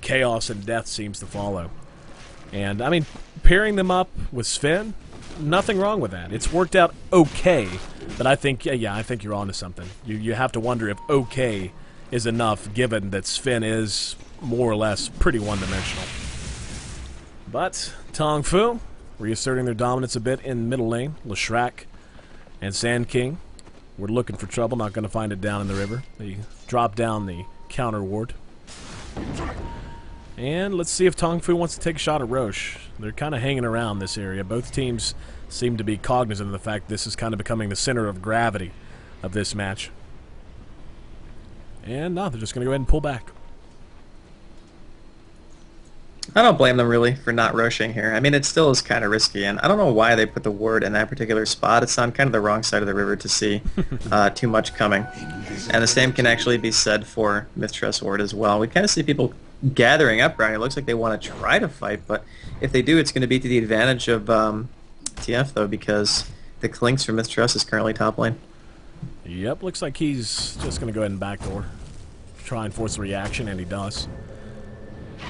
chaos and death seems to follow. And, I mean, pairing them up with Sven, nothing wrong with that. It's worked out okay, but I think, yeah, I think you're onto something. You have to wonder if okay is enough, given that Sven is more or less pretty one-dimensional. But Tongfu reasserting their dominance a bit in middle lane. Leshrac and Sand King, we're looking for trouble, not going to find it down in the river. They drop down the counter ward. And let's see if Tongfu wants to take a shot at Roche. They're kind of hanging around this area. Both teams seem to be cognizant of the fact this is kind of becoming the center of gravity of this match. And no, they're just going to go ahead and pull back. I don't blame them, really, for not rushing here. I mean, it still is kind of risky, and I don't know why they put the ward in that particular spot. It's on kind of the wrong side of the river to see too much coming. And the same can actually be said for Myth Trust ward as well. We kind of see people gathering up around. It looks like they want to try to fight, but if they do, it's going to be to the advantage of TF, though, because the Clinks from Myth Trust is currently top lane. Yep, looks like he's just going to go ahead and backdoor. Try and force a reaction, and he does.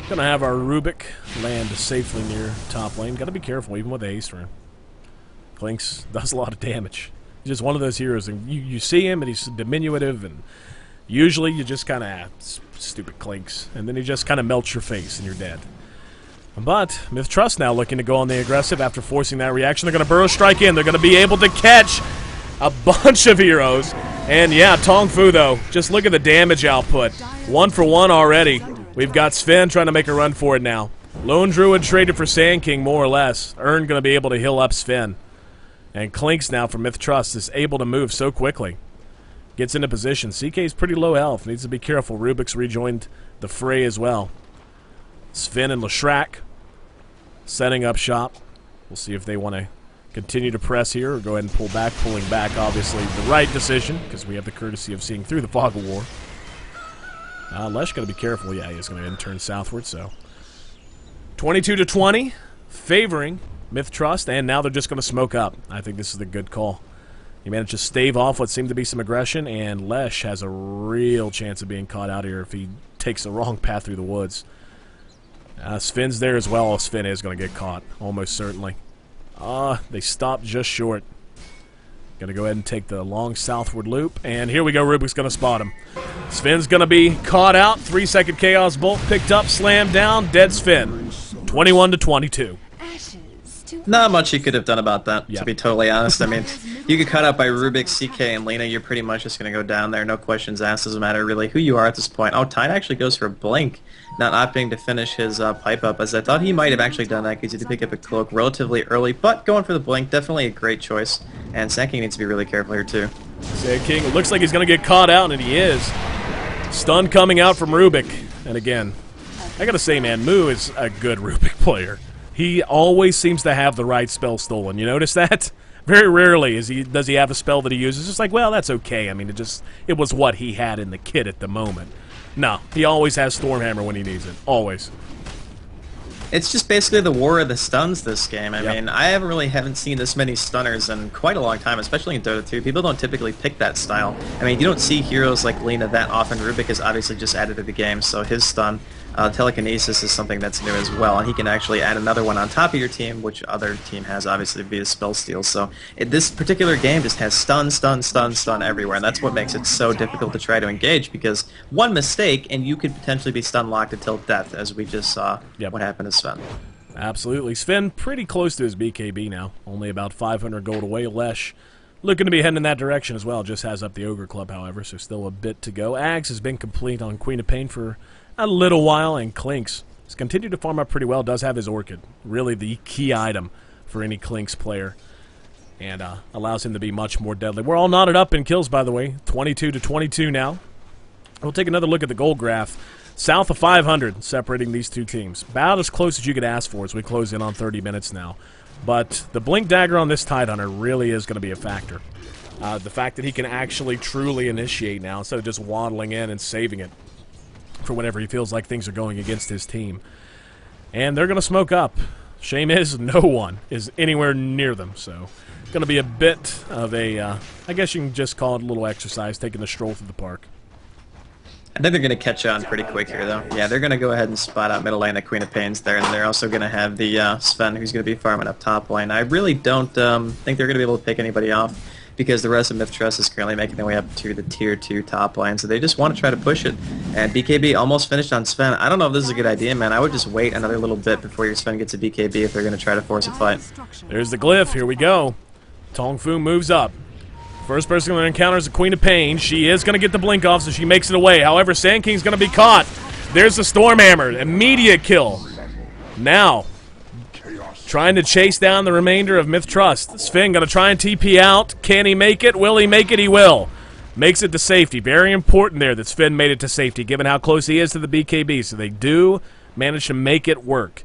Gonna have our Rubik land safely near top lane. Gotta be careful, even with the Ace rune. Clinks does a lot of damage. He's just one of those heroes, and you see him, and he's diminutive, and usually you just kind of, stupid Clinks, and then he just kind of melts your face, and you're dead. But Myth Trust now looking to go on the aggressive after forcing that reaction. They're gonna burrow strike in. They're gonna be able to catch a bunch of heroes. And yeah, Tongfu, though, just look at the damage output. 1 for 1 already. We've got Sven trying to make a run for it now. Lone Druid traded for Sand King, more or less. Ern going to be able to heal up Sven. And Clinks now from Myth Trust is able to move so quickly. Gets into position. CK's pretty low health. Needs to be careful. Rubik's rejoined the fray as well. Sven and Leshrac setting up shop. We'll see if they want to continue to press here or go ahead and pull back. Pulling back, obviously, the right decision, because we have the courtesy of seeing through the fog of war. Lesh got to be careful. Yeah, he's going to turn southward, so 22-20, favoring Myth Trust, and now they're just going to smoke up. I think this is the good call. He managed to stave off what seemed to be some aggression, and Lesh has a real chance of being caught out here if he takes the wrong path through the woods. Sven's there as well. Sven is going to get caught, almost certainly. They stopped just short. Going to go ahead and take the long southward loop, and here we go. Rubik's going to spot him. Sven's going to be caught out. 3-second Chaos Bolt picked up, slammed down, dead Sven. 21-22. Not much you could have done about that, to be totally honest. I mean, you get caught out by Rubik, CK, and Lena, you're pretty much just going to go down there. No questions asked. Doesn't matter really who you are at this point. Oh, Tide actually goes for a blink, not opting to finish his pipe up, as I thought he might have actually done that because he did pick up a cloak relatively early, but going for the blink, definitely a great choice. And Sand King needs to be really careful here too. Sand King looks like he's going to get caught out, and he is. Stun coming out from Rubik. And again, I got to say, man, Moo is a good Rubik player. He always seems to have the right spell stolen. You notice that? Very rarely does he have a spell that he uses. It's just like, well, that's okay. I mean, it was what he had in the kit at the moment. No, he always has Stormhammer when he needs it. Always. It's just basically the war of the stuns this game. I mean, I haven't seen this many stunners in quite a long time, especially in Dota 2. People don't typically pick that style. I mean, you don't see heroes like Lena that often. Rubik is obviously just added to the game, so his stun, telekinesis is something that's new as well, and he can actually add another one on top of your team, which other team has obviously via spell steal. So this particular game just has stun, stun, stun, stun everywhere, and that's what makes it so difficult to try to engage, because one mistake and you could potentially be stun locked until death, as we just saw what happened to Sven. Absolutely. Sven pretty close to his BKB now, only about 500 gold away. Lesh looking to be heading in that direction as well, just has up the Ogre Club, however, so still a bit to go. Ags has been complete on Queen of Pain for a little while, and Clinks has continued to farm up pretty well. Does have his Orchid, really the key item for any Clinks player, and allows him to be much more deadly. We're all knotted up in kills, by the way, 22-22 now. We'll take another look at the gold graph. South of 500 separating these two teams. About as close as you could ask for as we close in on 30 minutes now. But the Blink Dagger on this Tidehunter really is going to be a factor. The fact that he can actually truly initiate now instead of just waddling in and saving it for whenever he feels like things are going against his team. And they're going to smoke up. Shame is no one is anywhere near them, so it's going to be a bit of a, I guess you can just call it a little exercise, taking a stroll through the park. I think they're going to catch on pretty quick here, though. Yeah, they're going to go ahead and spot out middle lane the Queen of Pain's there, and they're also going to have the Sven, who's going to be farming up top lane. I really don't think they're going to be able to pick anybody off, because the rest of MITH Trust is currently making their way up to the Tier 2 top lane, so they just want to try to push it. And BKB almost finished on Sven. I don't know if this is a good idea, man. I would just wait another little bit before your Sven gets a BKB if they're going to try to force a fight. There's the glyph. Here we go. Tongfu moves up. First person that encounters the Queen of Pain. She is going to get the blink off, so she makes it away. However, Sand King's going to be caught. There's the Stormhammer. Immediate kill. Now, trying to chase down the remainder of MITH Trust. Sven going to try and TP out. Can he make it? Will he make it? He will. Makes it to safety. Very important there that Sven made it to safety, given how close he is to the BKB. So they do manage to make it work.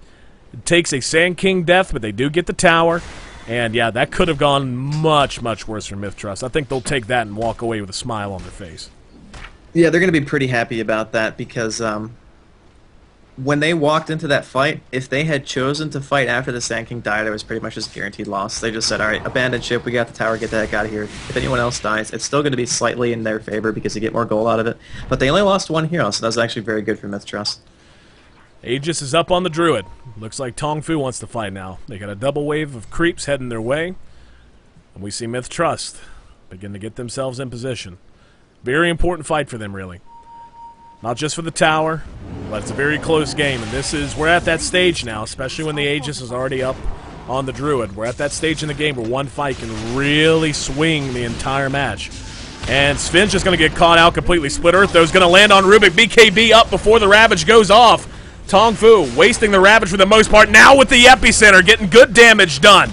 It takes a Sand King death, but they do get the tower. And yeah, that could have gone much, much worse for MITH Trust. I think they'll take that and walk away with a smile on their face. Yeah, they're going to be pretty happy about that, because when they walked into that fight, if they had chosen to fight after the Sand King died, it was pretty much just guaranteed loss. They just said, all right, abandon ship, we got the tower, get the heck out of here. If anyone else dies, it's still going to be slightly in their favor because they get more gold out of it. But they only lost one hero, so that's actually very good for MITH Trust. Aegis is up on the Druid. Looks like Tongfu wants to fight now. They got a double wave of creeps heading their way. And we see MITH Trust begin to get themselves in position. Very important fight for them, really. Not just for the tower, but it's a very close game. And we're at that stage now, especially when the Aegis is already up on the Druid. We're at that stage in the game where one fight can really swing the entire match. And Sven's just going to get caught out completely. Split Earth, though, is going to land on Rubik. BKB up before the Ravage goes off. Tongfu wasting the Ravage for the most part. Now with the Epicenter, getting good damage done.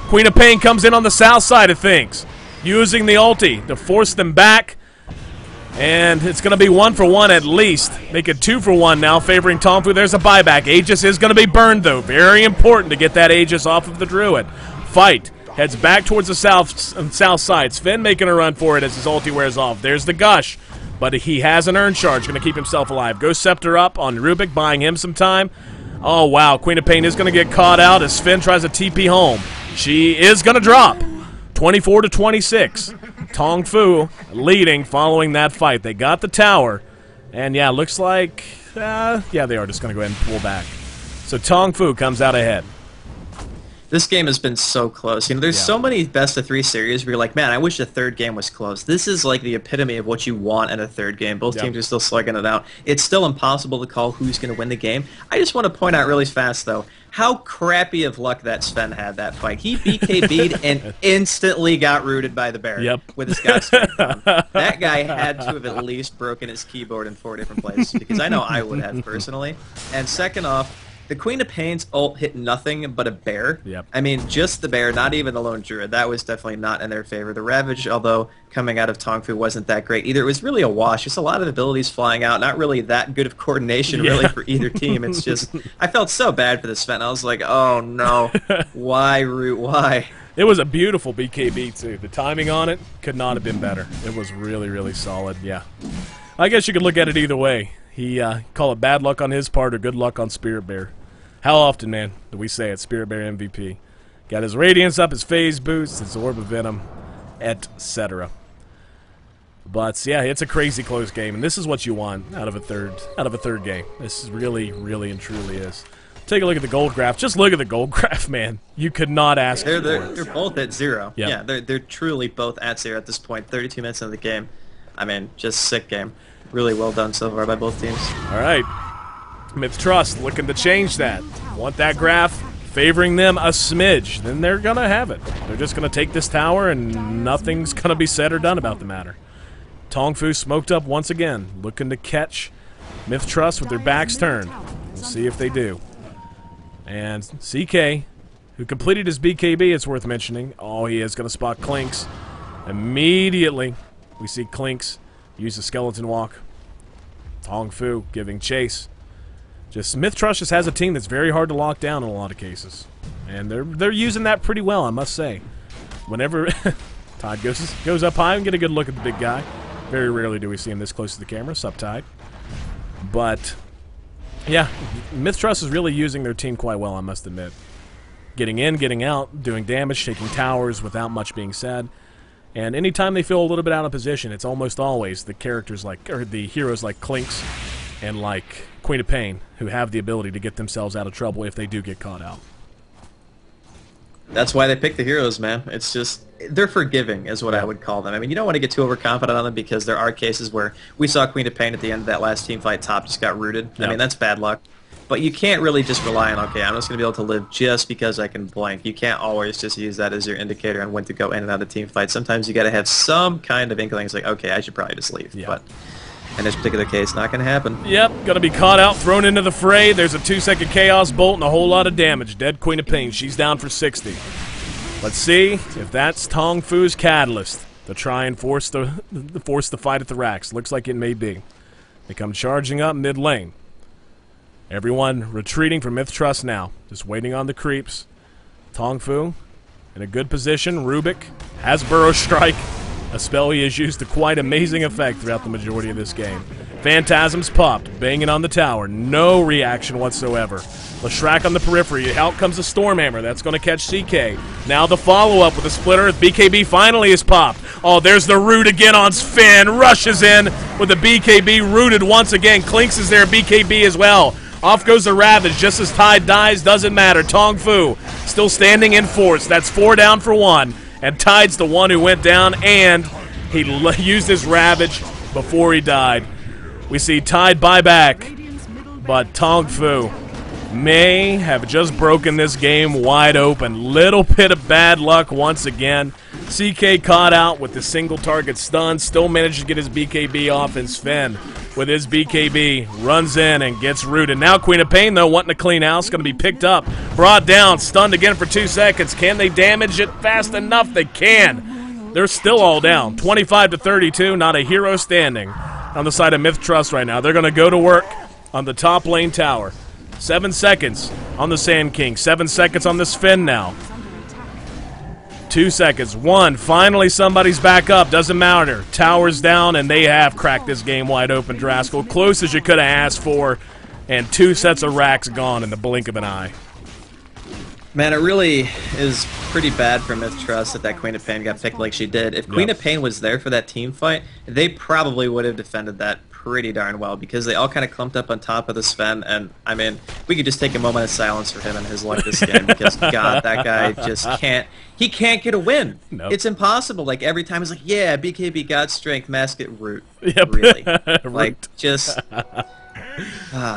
Queen of Pain comes in on the south side of things, using the ulti to force them back. And it's going to be 1-for-1 at least. Make it 2-for-1 now, favoring Tongfu. There's a buyback. Aegis is going to be burned, though. Very important to get that Aegis off of the Druid. Fight. Heads back towards the south side. Sven making a run for it as his ulti wears off. There's the Gush. But he has an Urn Charge, going to keep himself alive. Goes Scepter up on Rubik, buying him some time. Oh, wow. Queen of Pain is going to get caught out as Sven tries to TP home. She is going to drop. 24-26. Tong Fu leading following that fight. They got the tower. And, yeah, looks like... yeah, they are just going to go ahead and pull back. So Tong Fu comes out ahead. This game has been so close. You know, there's so many best-of-3 series where you're like, man, I wish the third game was close. This is like the epitome of what you want in a third game. Both teams are still slugging it out. It's still impossible to call who's going to win the game. I just want to point out really fast, though, how crappy of luck that Sven had that fight. He BKB'd and instantly got rooted by the bear with his God's strength on. That guy had to have at least broken his keyboard in 4 different places, because I know I would have personally. And second off, the Queen of Pain's ult hit nothing but a bear. I mean, just the bear, not even the lone druid. That was definitely not in their favor. The Ravage, although coming out of Tong Fu, wasn't that great either. It was really a wash. Just a lot of abilities flying out. Not really that good of coordination, really, for either team. It's just, I felt so bad for the Sven. I was like, oh, no. Why, Root? Why? It was a beautiful BKB, too. The timing on it could not have been better. It was really, really solid, yeah. I guess you could look at it either way. He call it bad luck on his part or good luck on Spirit Bear. How often, man, do we say it? Spirit Bear MVP. Got his Radiance up, his Phase Boost, his Orb of Venom, etc. But yeah, it's a crazy close game, and this is what you want out of a third game. This is really, really, and truly is. Take a look at the gold graph. Just look at the gold graph, man. You could not ask for it. They're both at 0. Yeah, they're truly both at 0 at this point. 32 minutes into the game. I mean, just sick game. Really well done so far by both teams. All right. MITH Trust looking to change that. Want that graph favoring them a smidge. Then they're going to have it. They're just going to take this tower and nothing's going to be said or done about the matter. Tong Fu smoked up once again. Looking to catch MITH Trust with their backs turned. We'll see if they do. And CK, who completed his BKB, it's worth mentioning. Oh, he is going to spot Clinks. Immediately, we see Clinks use the skeleton walk. Tong Fu giving chase. Just MITH Trust just has a team that's very hard to lock down in a lot of cases, and they're using that pretty well, I must say. Whenever Tide goes up high and get a good look at the big guy. Very rarely do we see him this close to the camera. Sup, Tide? But yeah, MITH Trust is really using their team quite well, I must admit. Getting in, getting out, doing damage, taking towers without much being said. And anytime they feel a little bit out of position, it's almost always the characters like, or the heroes like Clinks and like Queen of Pain, who have the ability to get themselves out of trouble if they do get caught out. That's why they pick the heroes, man. It's just, they're forgiving is what I would call them. I mean, you don't want to get too overconfident on them because there are cases where we saw Queen of Pain at the end of that last team fight, top just got rooted. I mean, that's bad luck. But you can't really just rely on, okay, I'm just going to be able to live just because I can blank. You can't always just use that as your indicator on when to go in and out of team fights. Sometimes you got to have some kind of inkling. It's like, okay, I should probably just leave. But in this particular case, not going to happen. Yep, going to be caught out, thrown into the fray. There's a 2-second Chaos Bolt and a whole lot of damage. Dead Queen of Pain. She's down for 60. Let's see if that's Tong Fu's catalyst to try and force the fight at the racks. Looks like it may be. They come charging up mid lane. Everyone retreating from MITH Trust now. Just waiting on the creeps. Tong Fu in a good position. Rubik has Burrow Strike. A spell he has used to quite amazing effect throughout the majority of this game. Phantasms popped, banging on the tower. No reaction whatsoever. Leshrac on the periphery. Out comes the Stormhammer. That's going to catch CK. Now the follow-up with the splitter. BKB finally is popped. Oh, there's the root again on Sven. Rushes in with the BKB rooted once again. Clinks is there. BKB as well. Off goes the Ravage. Just as Tide dies, doesn't matter. Tong Fu still standing in force. That's 4 down for 1. And Tide's the one who went down, and he used his Ravage before he died. We see Tide buy back, but Tong Fu may have just broken this game wide open. Little bit of bad luck once again. CK caught out with the single target stun, still managed to get his BKB off, and Sven with his BKB runs in and gets rooted. Now Queen of Pain, though, wanting to clean house, going to be picked up, brought down, stunned again for 2 seconds. Can they damage it fast enough? They can. They're still all down. 25-32, not a hero standing on the side of MITH Trust right now. They're going to go to work on the top lane tower. 7 seconds on the Sand King. 7 seconds on the Sven now. 2 seconds. 1. Finally, somebody's back up. Doesn't matter. Tower's down, and they have cracked this game wide open, Draskell. Close as you could have asked for, and 2 sets of racks gone in the blink of an eye. Man, it really is pretty bad for Myth Trust that Queen of Pain got picked like she did. If Queen of Pain was there for that team fight, they probably would have defended that pretty darn well because they all kind of clumped up on top of the Sven, and I mean, we could just take a moment of silence for him and his luck this game because God, that guy just can't. He can't get a win. Nope. It's impossible. Like every time he's like, "Yeah, BKB got strength, mask it, root." Yep. Really, like just.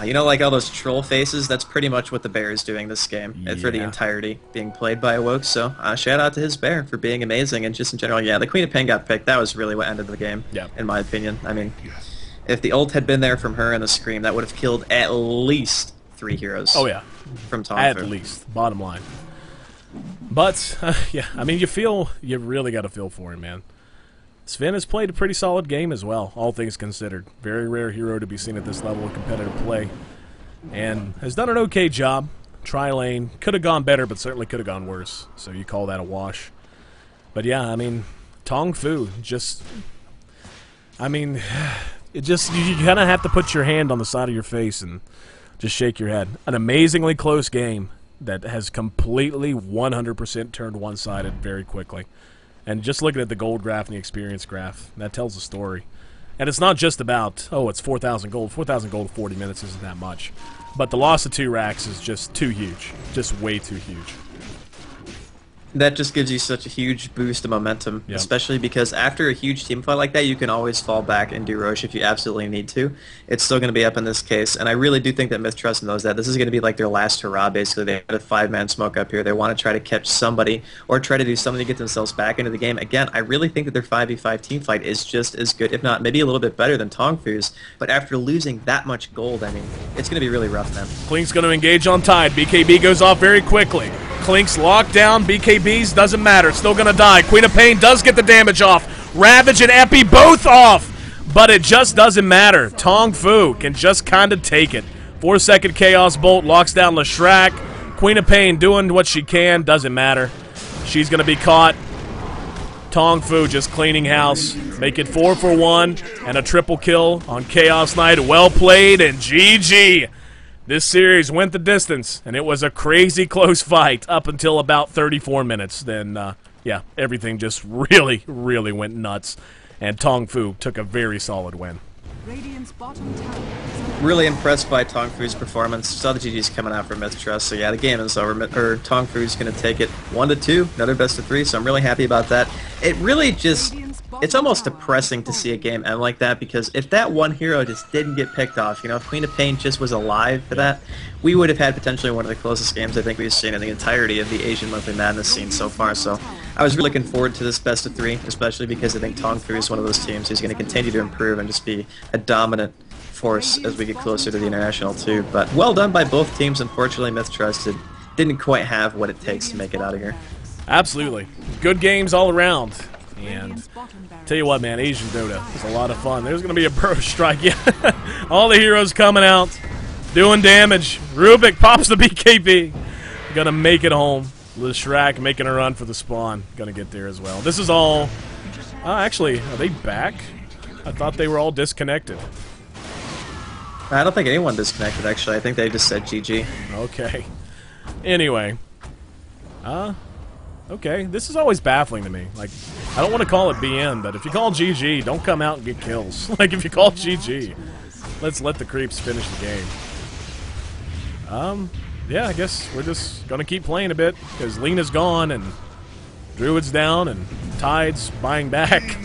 You know, like all those troll faces, that's pretty much what the bear is doing this game for the entirety being played by Awoke. So shout out to his bear for being amazing, and just in general, yeah, the Queen of Pain got picked. That was really what ended the game, in my opinion. I mean, if the ult had been there from her and the Scream, that would have killed at least 3 heroes. Oh yeah, from Tom. At least, bottom line. But yeah, I mean, you really got to feel for him, man. Sven has played a pretty solid game as well, all things considered. Very rare hero to be seen at this level of competitive play. And has done an okay job. Tri-lane, could have gone better, but certainly could have gone worse. So you call that a wash. But yeah, I mean, Tong Fu, just... I mean, it just... You kind of have to put your hand on the side of your face and just shake your head. An amazingly close game that has completely 100% turned one-sided very quickly. And just looking at the gold graph and the experience graph, that tells a story. And it's not just about, oh, it's 4,000 gold. 4,000 gold in 40 minutes isn't that much. But the loss of 2 racks is just too huge. Just way too huge. That just gives you such a huge boost of momentum, especially because after a huge team fight like that, you can always fall back and do Roche if you absolutely need to. It's still going to be up in this case, and I really do think that Myth Trust knows that. This is going to be like their last hurrah, basically. They had a 5-man smoke up here. They want to try to catch somebody or try to do something to get themselves back into the game. Again, I really think that their 5v5 team fight is just as good, if not maybe a little bit better than Tong Fu's, but after losing that much gold, I mean, it's going to be really rough then. Klink's going to engage on Tide. BKB goes off very quickly. Klink's locked down. BKB's doesn't matter. Still going to die. Queen of Pain does get the damage off. Ravage and Epi both off. But it just doesn't matter. Tong Fu can just kind of take it. 4-second Chaos Bolt locks down Leshrac. Queen of Pain doing what she can. Doesn't matter. She's going to be caught. Tong Fu just cleaning house. Make it 4 for 1 and a triple kill on Chaos Knight. Well played and GG. This series went the distance, and it was a crazy close fight up until about 34 minutes. Then, yeah, everything just really, really went nuts, and Tong Fu took a very solid win. Really impressed by Tong Fu's performance. Saw the GG's coming out for Myth Trust, so yeah, the game is over. Tong Fu's going to take it 1-2, another best of 3, so I'm really happy about that. It really just... It's almost depressing to see a game end like that, because if that one hero just didn't get picked off, you know, if Queen of Pain just was alive for that, we would have had potentially one of the closest games I think we've seen in the entirety of the Asian Monthly Madness scene so far. So I was really looking forward to this best of 3, especially because I think Tong Fu is one of those teams who's going to continue to improve and just be a dominant force as we get closer to the International too. But well done by both teams. Unfortunately, Myth Trust didn't quite have what it takes to make it out of here. Absolutely. Good games all around. And tell you what, man, Asian Dota is a lot of fun. There's going to be a burrow strike. Yeah, all the heroes coming out, doing damage. Rubik pops the BKB. Going to make it home. Leshrac making a run for the spawn. Going to get there as well. This is all... actually, are they back? I thought they were all disconnected. I don't think anyone disconnected, actually. I think they just said GG. Okay. Anyway. Okay, this is always baffling to me. Like, I don't want to call it BN, but if you call GG, don't come out and get kills. Like, if you call GG, let's let the creeps finish the game. Yeah, I guess we're just gonna keep playing a bit, because Lena's gone, and Druid's down, and Tide's buying back.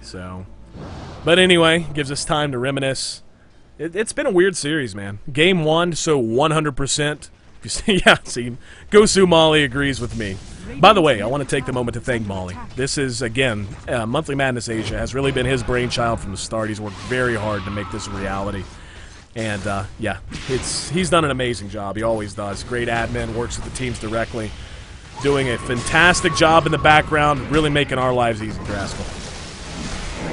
So, but anyway, gives us time to reminisce. It's been a weird series, man. Game 1, so 100%. Yeah, see, Gosu Molly agrees with me. By the way, I want to take the moment to thank Molly. This is, again, Monthly Madness Asia has really been his brainchild from the start. He's worked very hard to make this a reality. And, yeah, he's done an amazing job. He always does. Great admin, works with the teams directly. Doing a fantastic job in the background, really making our lives easy, Graskell.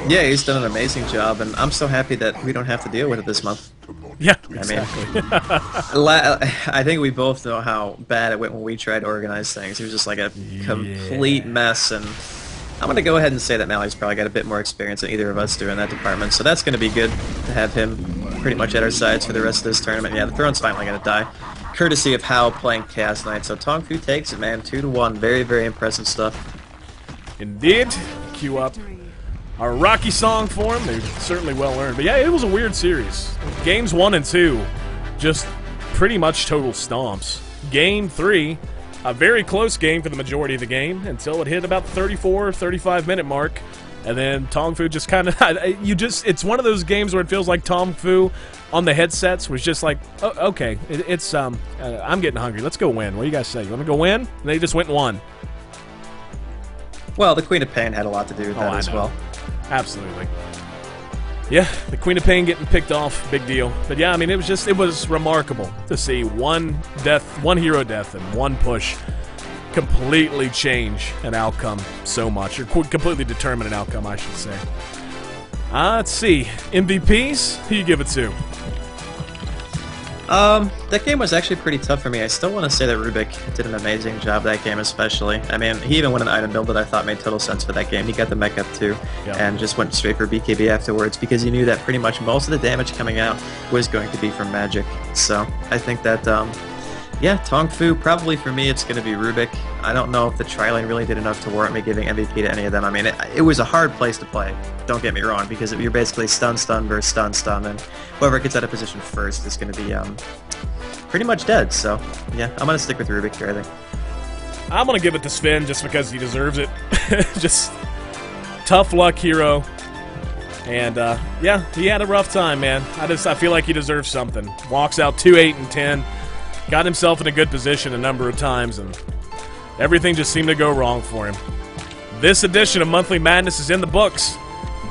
Yeah, he's done an amazing job, and I'm so happy that we don't have to deal with it this month. Yeah, exactly. I think we both know how bad it went when we tried to organize things. It was just like a complete mess, and I'm going to go ahead and say that Mally's probably got a bit more experience than either of us do in that department, so that's going to be good to have him pretty much at our sides for the rest of this tournament. Yeah, the throne's finally going to die. courtesy of Hao playing Chaos Knight. So Tong Fu takes it, man. 2-1. Very, very impressive stuff. Indeed. Cue up our Rocky song for him. They're certainly well earned. But yeah, it was a weird series. Games 1 and 2, just pretty much total stomps. Game 3, a very close game for the majority of the game until it hit about the 34, 35-minute mark. And then Tong Fu just kind of, it's one of those games where it feels like Tong Fu on the headsets was just like, oh, okay, I'm getting hungry. Let's go win. What do you guys say? You want to go win? And they just went and won. Well, the Queen of Pain had a lot to do with that as well. Absolutely. Yeah, the Queen of Pain getting picked off, big deal. But yeah, I mean, it was remarkable to see one hero death and one push completely change an outcome so much, or completely determine an outcome, I should say. Let's see. MVPs? Who you give it to? That game was actually pretty tough for me. I still want to say that Rubik did an amazing job that game, especially. I mean, he even won an item build that I thought made total sense for that game. He got the mech up too, and just went straight for BKB afterwards because he knew that pretty much most of the damage coming out was going to be from magic. So I think that, yeah, Tong Fu, probably for me, it's going to be Rubik. I don't know if the tri-lane really did enough to warrant me giving MVP to any of them. I mean, it was a hard place to play, don't get me wrong, because you're basically stun versus stun, and whoever gets out of position first is going to be pretty much dead. So, yeah, I'm going to stick with Rubik here, I think. I'm going to give it to Sven just because he deserves it. Just tough luck hero. And, yeah, he had a rough time, man. I feel like he deserves something. Walks out 2-8-10. Got himself in a good position a number of times, and everything just seemed to go wrong for him. This edition of Monthly Madness is in the books,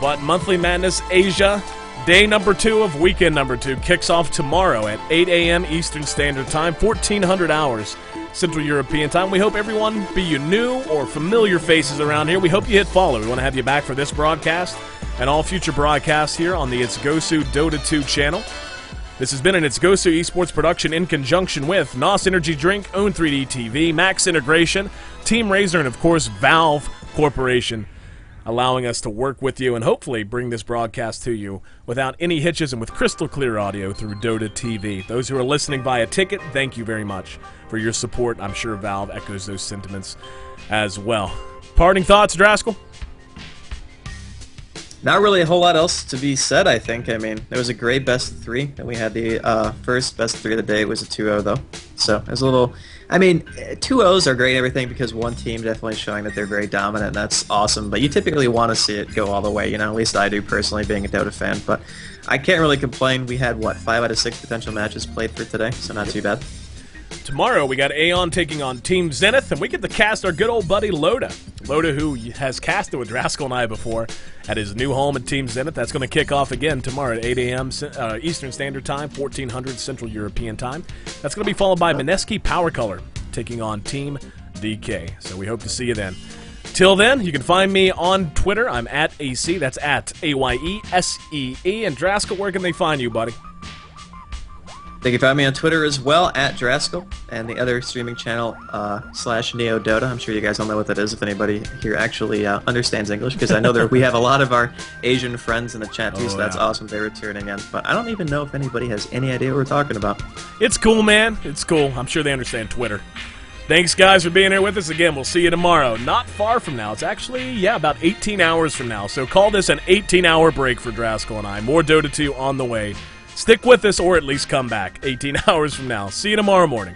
but Monthly Madness Asia, day number 2 of weekend number 2, kicks off tomorrow at 8 a.m. Eastern Standard Time, 1400 hours Central European Time. We hope everyone, be you new or familiar faces around here, we hope you hit follow. We want to have you back for this broadcast and all future broadcasts here on the itsgosu Dota 2 channel. This has been an itsgosu esports production in conjunction with NOS Energy Drink, Own3D TV, Max Integration, Team Razor, and of course Valve Corporation, allowing us to work with you and hopefully bring this broadcast to you without any hitches and with crystal clear audio through Dota TV. Those who are listening via ticket, thank you very much for your support. I'm sure Valve echoes those sentiments as well. Parting thoughts, Draskell? Not really a whole lot else to be said, I think. I mean, it was a great best of 3. And we had the first best of 3 of the day. It was a 2-0, though. So it was a little... I mean, 2-0s are great and everything because one team definitely showing that they're very dominant, and that's awesome. But you typically want to see it go all the way, you know? At least I do, personally, being a Dota fan. But I can't really complain. We had, what, 5 out of 6 potential matches played for today, so not too bad. Tomorrow, we got Aeon taking on Team Zenith, and we get to cast our good old buddy Loda. Loda, who has casted with Draskell and I before at his new home at Team Zenith. That's going to kick off again tomorrow at 8 a.m. Eastern Standard Time, 1400 Central European Time. That's going to be followed by Mineski Power Color taking on Team DK. So we hope to see you then. Till then, you can find me on Twitter. I'm at AC. That's at AYESEE. And Draskell, where can they find you, buddy? They can find me on Twitter as well, at Draskell, and the other streaming channel, /NeoDota. I'm sure you guys all know what that is if anybody here actually understands English, because I know we have a lot of our Asian friends in the chat too, so that's awesome they were tuning in. But I don't even know if anybody has any idea what we're talking about. It's cool, man. It's cool. I'm sure they understand Twitter. Thanks, guys, for being here with us again. We'll see you tomorrow. Not far from now. It's actually, yeah, about 18 hours from now. So call this an 18-hour break for Draskell and I. More Dota 2 on the way. Stick with us or at least come back 18 hours from now. See you tomorrow morning.